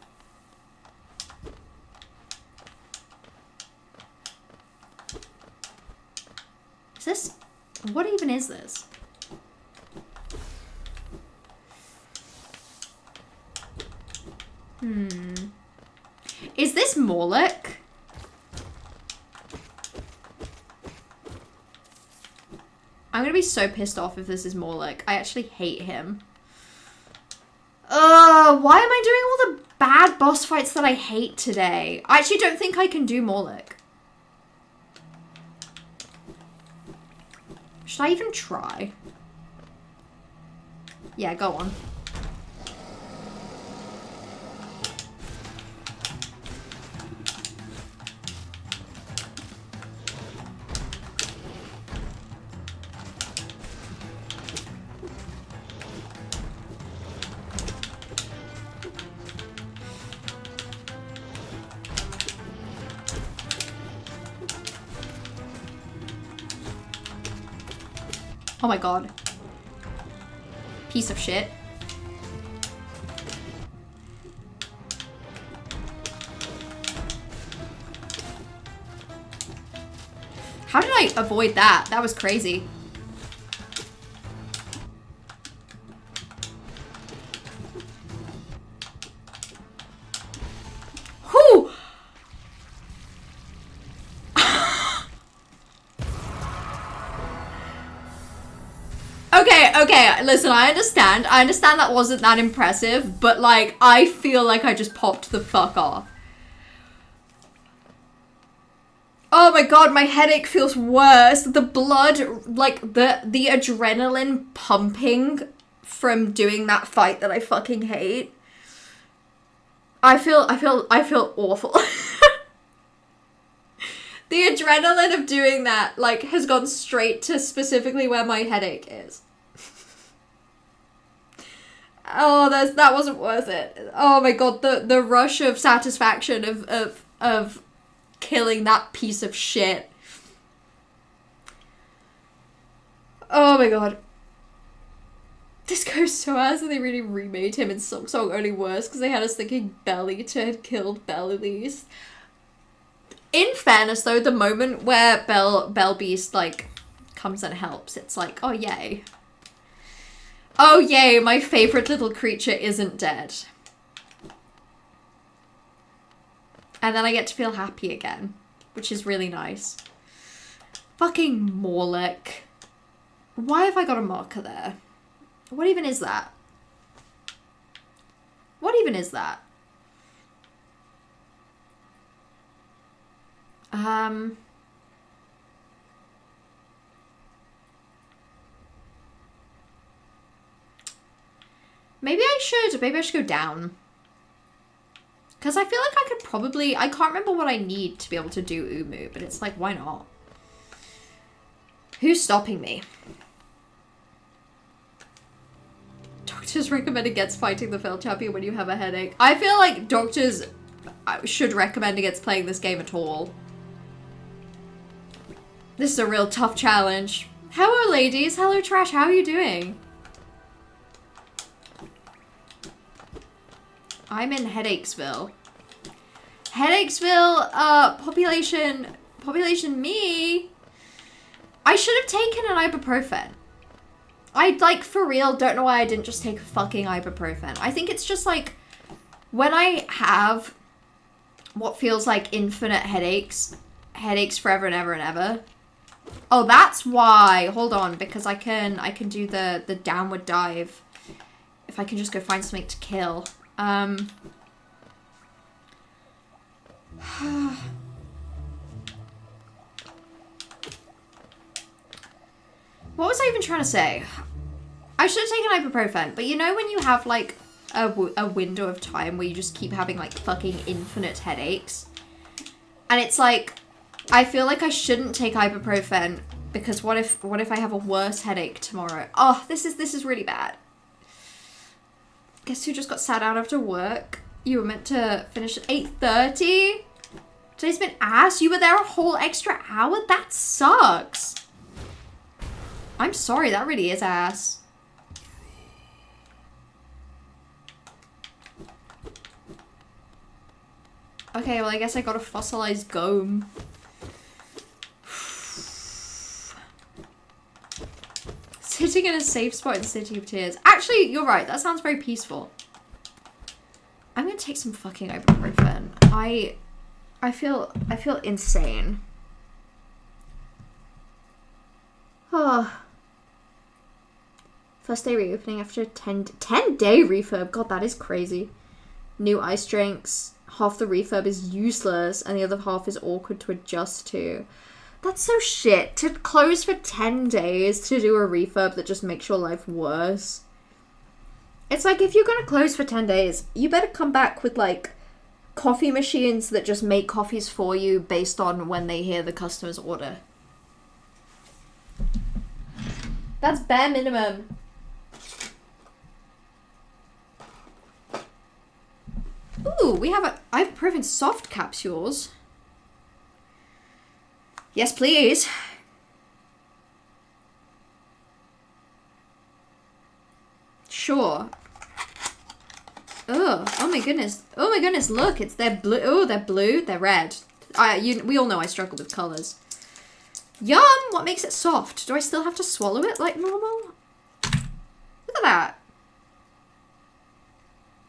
Is this... what even is this? Is this mawlurk? I'm gonna be so pissed off if this is mawlurk. I actually hate him. Why am I doing all the bad boss fights that I hate today? I actually don't think I can do mawlurk. Should I even try? Yeah, go on. Oh my god. Piece of shit. How did I avoid that? That was crazy. Whew! Okay, listen, I understand that wasn't that impressive, but like, I feel like I just popped the fuck off. Oh my god, my headache feels worse. The blood, like, the adrenaline pumping from doing that fight that I fucking hate. I feel awful. The adrenaline of doing that, like, has gone straight to specifically where my headache is. Oh, that wasn't worth it. Oh my god, the rush of satisfaction of killing that piece of shit. Oh my god. This goes so ass, and they really remade him in Silk Song only worse because they had us thinking Bellita had killed Belle Elise. In fairness though, the moment where Belle Beast like comes and helps, it's like, oh yay. Oh yay, my favorite little creature isn't dead. And then I get to feel happy again, which is really nice. Fucking mawlurk. Why have I got a marker there? What even is that? What even is that? Maybe I should go down. Because I feel like I could probably, I can't remember what I need to be able to do Umu, but it's like, why not? Who's stopping me? Doctors recommend against fighting the failed champion when you have a headache. I feel like doctors should recommend against playing this game at all. This is a real tough challenge. Hello, ladies. Hello, Trash. How are you doing? I'm in Headachesville. Headachesville, population me. I should have taken an ibuprofen. I, like, for real, don't know why I didn't just take a fucking ibuprofen. I think it's just, like, when I have what feels like infinite headaches forever and ever and ever. Oh, that's why. Hold on, because I can do the downward dive. If I can just go find something to kill. What was I even trying to say? I should have taken ibuprofen, but you know when you have like a window of time where you just keep having like fucking infinite headaches? And it's like, I feel like I shouldn't take ibuprofen because what if I have a worse headache tomorrow? Oh, this is really bad. Guess who just got sat down after work? You were meant to finish at 8:30? Today's been ass. You were there a whole extra hour? That sucks. I'm sorry, that really is ass. Okay, well I guess I got a fossilized gome. Sitting in a safe spot in City of Tears. Actually, you're right. That sounds very peaceful. I'm gonna take some fucking ibuprofen. I feel insane. Oh. First day reopening after a 10-day refurb. God, that is crazy. New ice drinks. Half the refurb is useless and the other half is awkward to adjust to. That's so shit. To close for 10 days to do a refurb that just makes your life worse. It's like, if you're gonna close for 10 days, you better come back with, like, coffee machines that just make coffees for you based on when they hear the customer's order. That's bare minimum. Ooh, we have ibuprofen soft capsules. Yes, please. Sure. Oh my goodness. Oh my goodness, look, they're blue. Oh, they're blue, they're red. We all know I struggle with colours. Yum! What makes it soft? Do I still have to swallow it like normal? Look at that.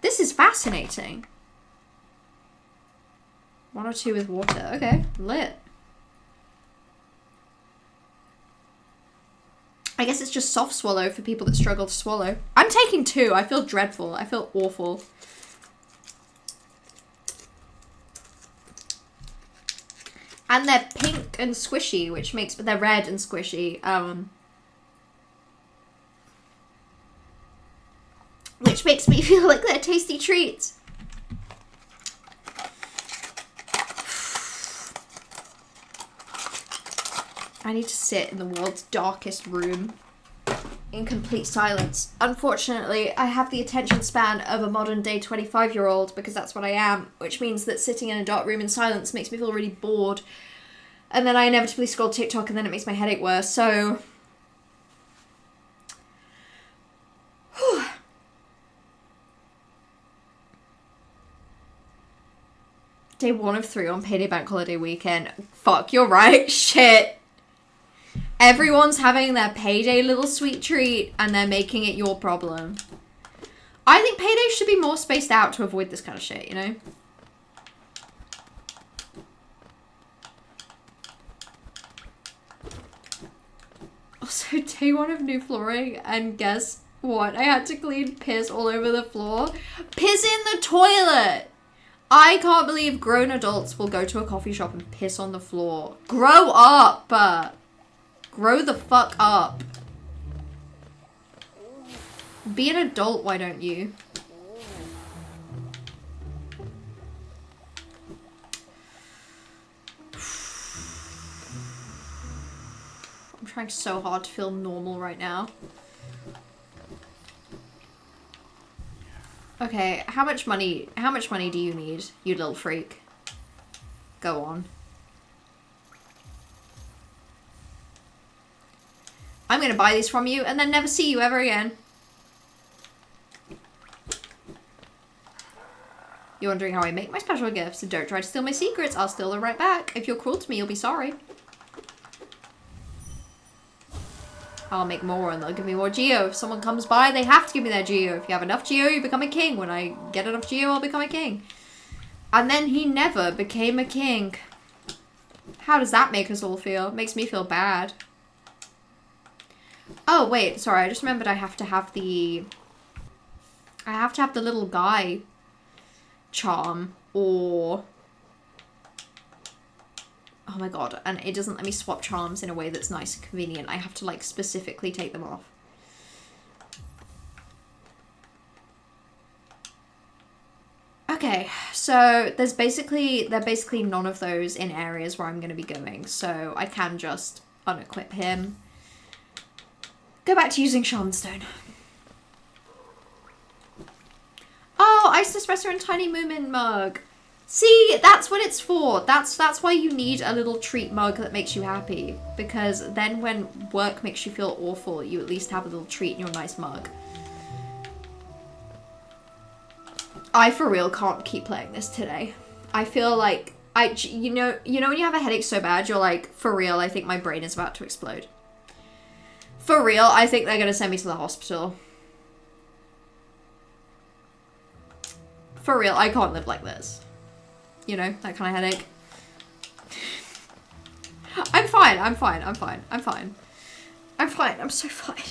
This is fascinating. 1 or 2 with water. Okay, lit. I guess it's just soft swallow for people that struggle to swallow. I'm taking 2. I feel dreadful. I feel awful. And they're pink and squishy, which makes... They're red and squishy. Which makes me feel like they're tasty treats. I need to sit in the world's darkest room in complete silence. Unfortunately, I have the attention span of a modern day 25-year-old because that's what I am, which means that sitting in a dark room in silence makes me feel really bored. And then I inevitably scroll TikTok and then it makes my headache worse, so... Day 1 of 3 on payday bank holiday weekend. Fuck, you're right. Shit. Everyone's having their payday little sweet treat and they're making it your problem. I think paydays should be more spaced out to avoid this kind of shit, you know? Also, day 1 of new flooring, and guess what? I had to clean piss all over the floor. Piss in the toilet! I can't believe grown adults will go to a coffee shop and piss on the floor. Grow up! Grow the fuck up. Be an adult, why don't you? I'm trying so hard to feel normal right now. Okay, how much money do you need, you little freak? Go on. I'm gonna buy these from you and then never see you ever again. You're wondering how I make my special gifts? Don't try to steal my secrets, I'll steal them right back. If you're cruel to me, you'll be sorry. I'll make more and they'll give me more geo. If someone comes by, they have to give me their geo. If you have enough geo, you become a king. When I get enough geo, I'll become a king. And then he never became a king. How does that make us all feel? It makes me feel bad. Oh, wait. Sorry, I just remembered I have to have the little guy charm or... Oh my god, and it doesn't let me swap charms in a way that's nice and convenient. I have to, like, specifically take them off. Okay, so there are basically none of those in areas where I'm going to be going, so I can just unequip him. Go back to using Shaman Stone. Oh, iced espresso and tiny moomin mug. See, that's what it's for. That's why you need a little treat mug that makes you happy. Because then when work makes you feel awful, you at least have a little treat in your nice mug. I for real can't keep playing this today. I feel like you know when you have a headache so bad, you're like, for real, I think my brain is about to explode. For real, I think they're gonna send me to the hospital. For real, I can't live like this. You know, that kind of headache. I'm fine, I'm fine, I'm fine, I'm fine. I'm fine, I'm so fine.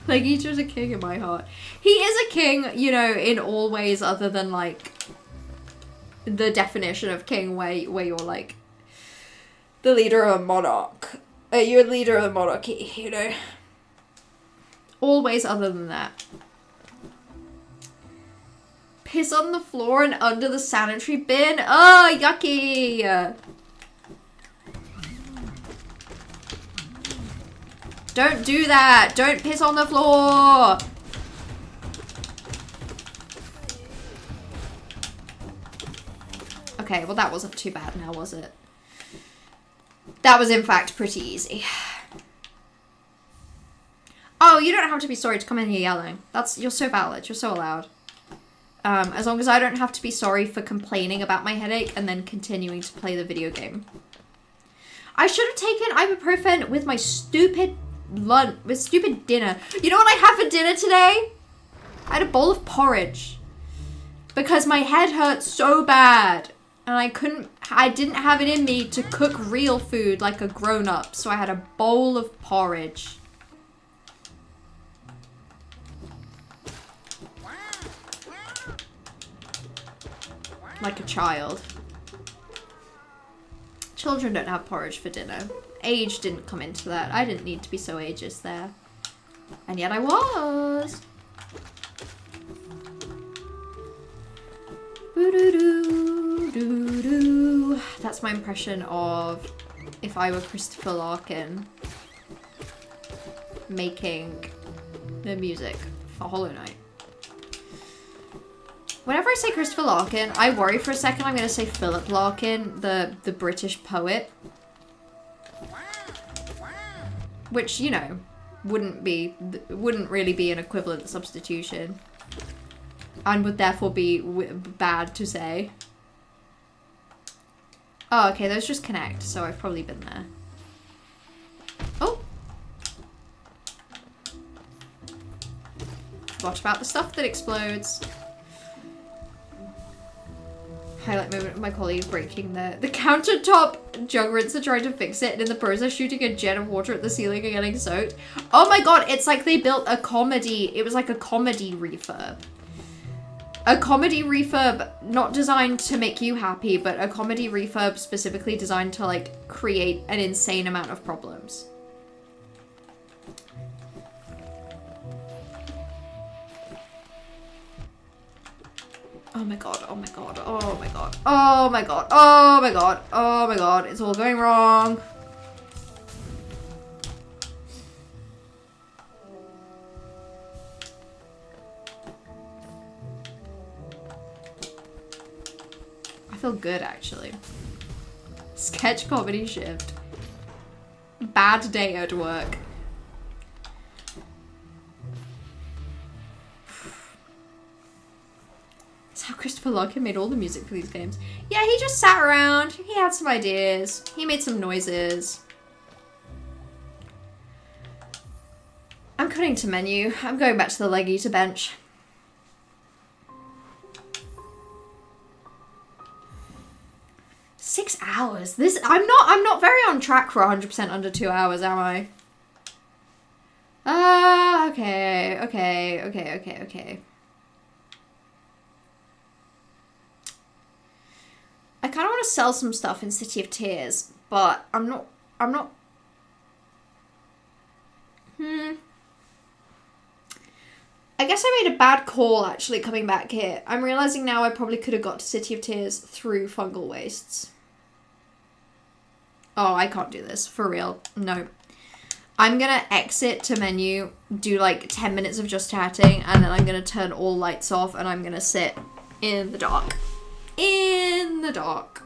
Like, he's just a king in my heart. He is a king, you know, in all ways other than, like, the definition of king where you're, like, the leader of a monarch. You're the leader of the monarchy, you know. All ways other than that. Piss on the floor and under the sanitary bin. Oh, yucky. Don't do that. Don't piss on the floor. Okay, well that wasn't too bad now, was it? That was in fact pretty easy. Oh, you don't have to be sorry to come in here yelling. You're so valid. You're so allowed. As long as I don't have to be sorry for complaining about my headache and then continuing to play the video game. I should have taken ibuprofen with my stupid dinner. You know what I had for dinner today? I had a bowl of porridge. Because my head hurt so bad. And I didn't have it in me to cook real food like a grown-up. So I had a bowl of porridge. Like a child. Children don't have porridge for dinner. Age didn't come into that. I didn't need to be so ageist there. And yet I was. Boo-doo-doo-doo-doo. That's my impression of if I were Christopher Larkin making the music for Hollow Knight. Whenever I say Christopher Larkin, I worry for a second I'm going to say Philip Larkin, the British poet. Which, you know, wouldn't really be an equivalent substitution. and would therefore be bad to say. Oh, okay, those just connect, so I've probably been there. Oh! Forgot about the stuff that explodes. Highlight moment of my colleague breaking the countertop jug rinser, trying to fix it, and in the process shooting a jet of water at the ceiling and getting soaked. Oh my god, it's like they built a comedy. It was like a comedy refurb. A comedy refurb not designed to make you happy, but a comedy refurb specifically designed to like create an insane amount of problems. Oh my god, oh my god, oh my god, oh my god, oh my god, oh my god, it's all going wrong. I feel good, actually. Sketch comedy shift. Bad day at work. How Christopher Larkin made all the music for these games. Yeah, he just sat around. He had some ideas. He made some noises. I'm cutting to menu. I'm going back to the leg eater bench. Six hours. This I'm not very on track for 100% under 2 hours, am I? Okay. I kind of want to sell some stuff in City of Tears, but I'm not. I guess I made a bad call actually coming back here. I'm realizing now I probably could have got to City of Tears through fungal wastes. Oh, I can't do this. For real. No. I'm gonna exit to menu, do like 10 minutes of just chatting, and then I'm gonna turn all lights off and I'm gonna sit in the dark. In the dark.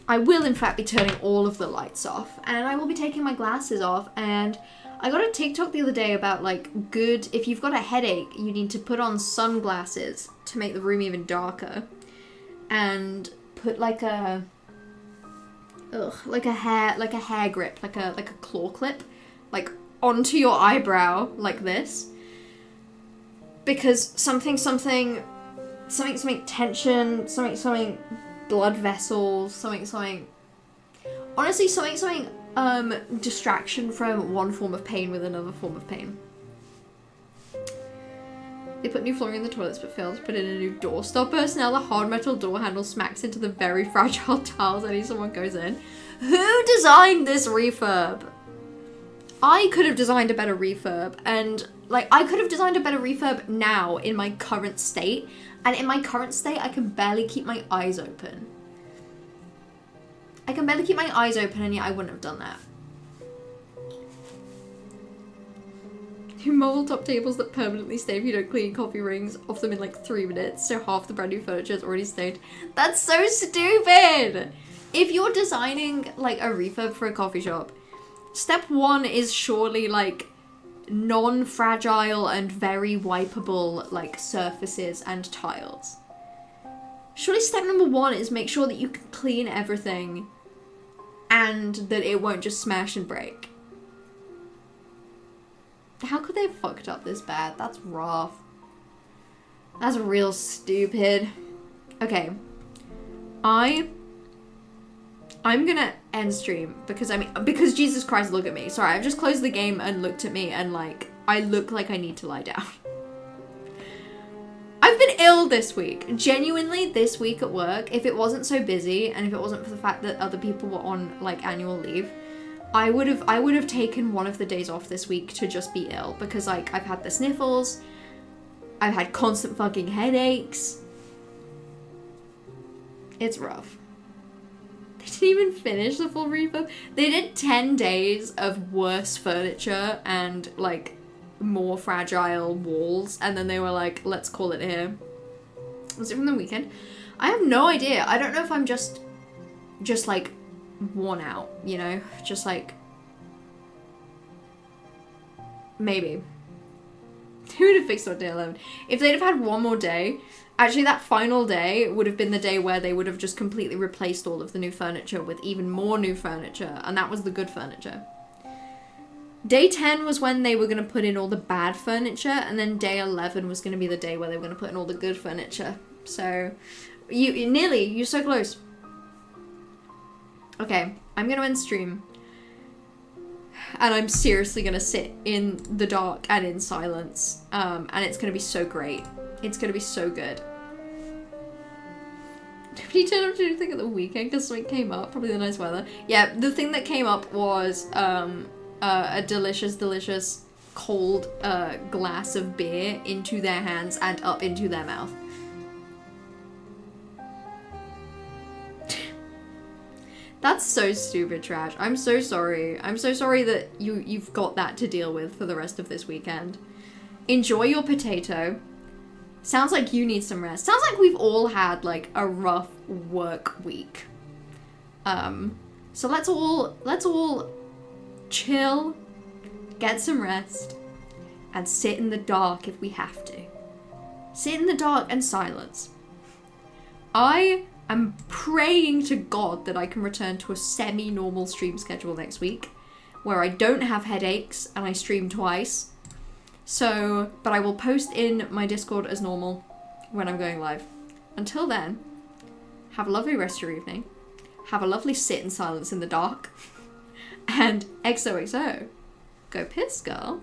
I will in fact be turning all of the lights off, and I will be taking my glasses off. And I got a TikTok the other day about like if you've got a headache, you need to put on sunglasses to make the room even darker, and put like a hair grip, like a claw clip, like onto your eyebrow like this, because something tension, something blood vessels, honestly something distraction from one form of pain with another form of pain. They put new flooring in the toilets but failed to put in a new door stopper, so now the hard metal door handle smacks into the very fragile tiles any someone goes in. Who designed this refurb? I could have designed a better refurb, and like I could have designed a better refurb now in my current state. And in my current state, I can barely keep my eyes open. And yet I wouldn't have done that. New mobile top tables that permanently stay if you don't clean coffee rings off them in like 3 minutes, so half the brand new furniture is already stained. That's so stupid! If you're designing like a refurb for a coffee shop, step 1 is surely like non-fragile and very wipeable like surfaces and tiles. Surely step number 1 is make sure that you can clean everything and that it won't just smash and break. How could they have fucked up this bad? That's rough. That's real stupid. Okay. I'm gonna end stream because Jesus Christ, look at me. Sorry, I've just closed the game and looked at me and like, I look like I need to lie down. I've been ill this week. Genuinely, this week at work, if it wasn't so busy and if it wasn't for the fact that other people were on like annual leave, I would have taken one of the days off this week to just be ill, because like I've had the sniffles, I've had constant fucking headaches. It's rough. They didn't even finish the full refurb. They did 10 days of worse furniture and like more fragile walls, and then they were like, let's call it here. Was it from the weekend? I have no idea. I don't know if I'm just like worn out, you know? Just like, maybe. Who would have fixed on day 11? If they'd have had one more day, actually that final day would have been the day where they would have just completely replaced all of the new furniture with even more new furniture, and that was the good furniture. Day 10 was when they were going to put in all the bad furniture, and then day 11 was going to be the day where they were going to put in all the good furniture. So, you're so close. Okay, I'm going to end stream. And I'm seriously going to sit in the dark and in silence. And it's going to be so great. It's going to be so good. Nobody turned up to do anything at the weekend because something came up. Probably the nice weather. Yeah, the thing that came up was a delicious cold glass of beer into their hands and up into their mouth. That's so stupid, Trash. I'm so sorry. I'm so sorry that you've got that to deal with for the rest of this weekend. Enjoy your potato. Sounds like you need some rest. Sounds like we've all had, like, a rough work week. So let's all chill, get some rest, and sit in the dark if we have to. Sit in the dark and silence. I'm praying to God that I can return to a semi-normal stream schedule next week, where I don't have headaches and I stream twice. So, but I will post in my Discord as normal when I'm going live. Until then, have a lovely rest of your evening. Have a lovely sit in silence in the dark. And XOXO, go piss, girl.